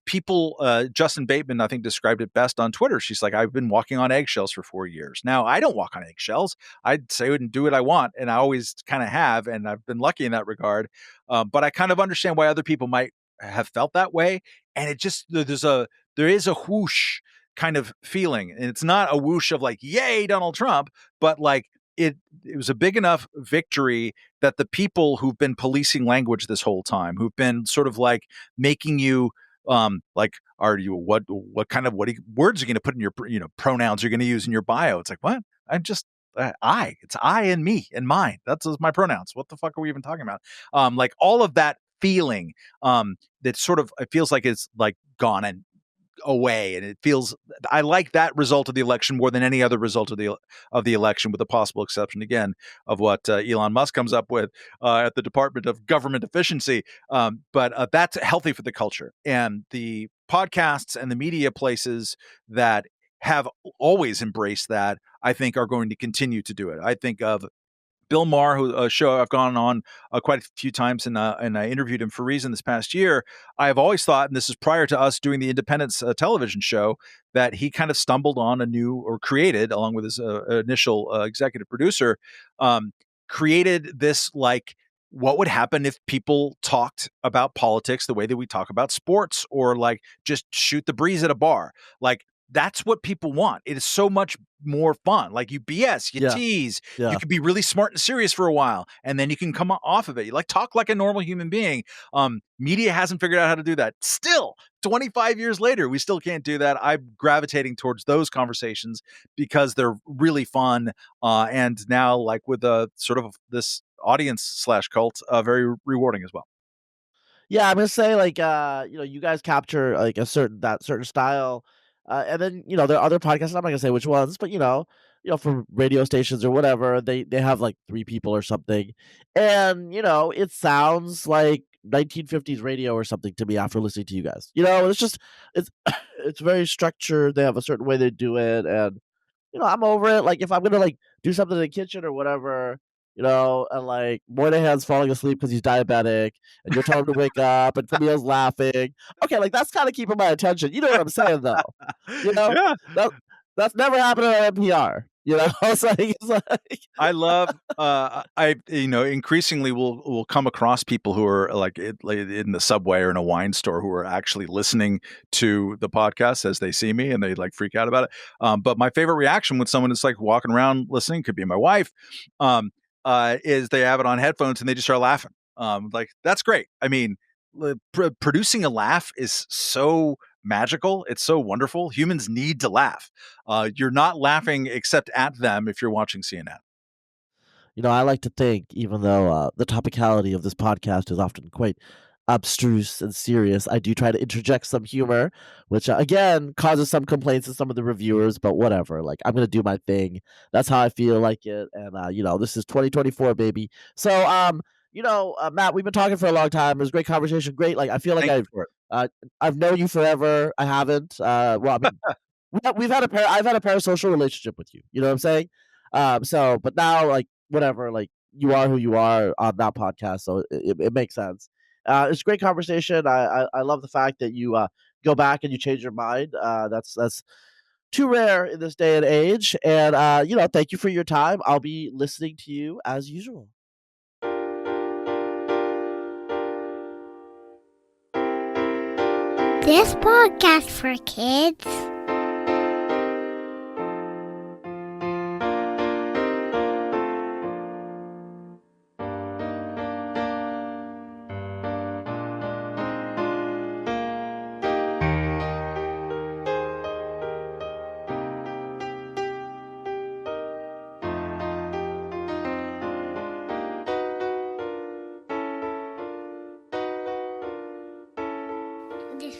people, Justin Bateman, I think, described it best on Twitter. She's like, I've been walking on eggshells for 4 years. Now, I don't walk on eggshells. I'd say and do what I want, and I always kind of have, and I've been lucky in that regard. But I kind of understand why other people might have felt that way. And it just, there is a whoosh kind of feeling. And it's not a whoosh of like, yay, Donald Trump, but like, it was a big enough victory that the people who've been policing language this whole time, who've been sort of like making you like, are you what words are you going to put in your pronouns you're going to use in your bio? It's like, what? I'm just it's I and me and mine. That's my pronouns. What the fuck are we even talking about? Like all of that feeling that sort of, it feels like it's like gone and away, and it feels, I like that result of the election more than any other result of the election, with the possible exception again of what Elon Musk comes up with at the Department of Government Efficiency. But that's healthy for the culture, and the podcasts and the media places that have always embraced that, I think, are going to continue to do it. I think of Bill Maher, who a show I've gone on quite a few times, and I interviewed him for Reason this past year. I've always thought, and this is prior to us doing the Independence television show, that he kind of stumbled on or created, along with his initial executive producer, created this, like, what would happen if people talked about politics the way that we talk about sports, or like just shoot the breeze at a bar. Like, that's what people want. It is so much more fun. Like, you BS, you tease, you could be really smart and serious for a while, and then you can come off of it. You like talk like a normal human being. Media hasn't figured out how to do that. Still, 25 years later, we still can't do that. I'm gravitating towards those conversations because they're really fun. And now, like, with sort of this audience / cult, very rewarding as well. Yeah, I'm gonna say, like, you guys capture like a certain style, and then there are other podcasts. I'm not gonna say which ones, but for radio stations or whatever, they have like 3 people or something, and it sounds like 1950s radio or something to me after listening to you guys. It's just it's it's very structured. They have a certain way they do it, and I'm over it. Like, if I'm gonna like do something in the kitchen or whatever, and like Moynihan's falling asleep because he's diabetic, and you're telling him to wake up, and Kmele's laughing. Okay, like that's kind of keeping my attention. You know what I'm saying, though? Yeah. That that's never happened on NPR. It's like I love I increasingly will come across people who are like in the subway or in a wine store who are actually listening to the podcast as they see me, and they like freak out about it. But my favorite reaction when someone is like walking around listening, could be my wife, is they have it on headphones and they just start laughing. Like, that's great. I mean, producing a laugh is so magical. It's so wonderful. Humans need to laugh. You're not laughing except at them if you're watching CNN. I like to think, even though the topicality of this podcast is often quite abstruse and serious, I do try to interject some humor, which again causes some complaints to some of the reviewers, but whatever. Like, I'm gonna do my thing. That's how I feel like it, and this is 2024, baby. So, Matt, we've been talking for a long time. It was a great conversation. Great. Like, I feel like Thank you for it. I've known you forever. I haven't. Well, I mean, I've had a parasocial relationship with you. You know what I'm saying? So, but now, like, whatever, like, you are who you are on that podcast, so it makes sense. It's a great conversation. I love the fact that you go back and you change your mind. That's too rare in this day and age. And thank you for your time. I'll be listening to you as usual. This podcast for kids. This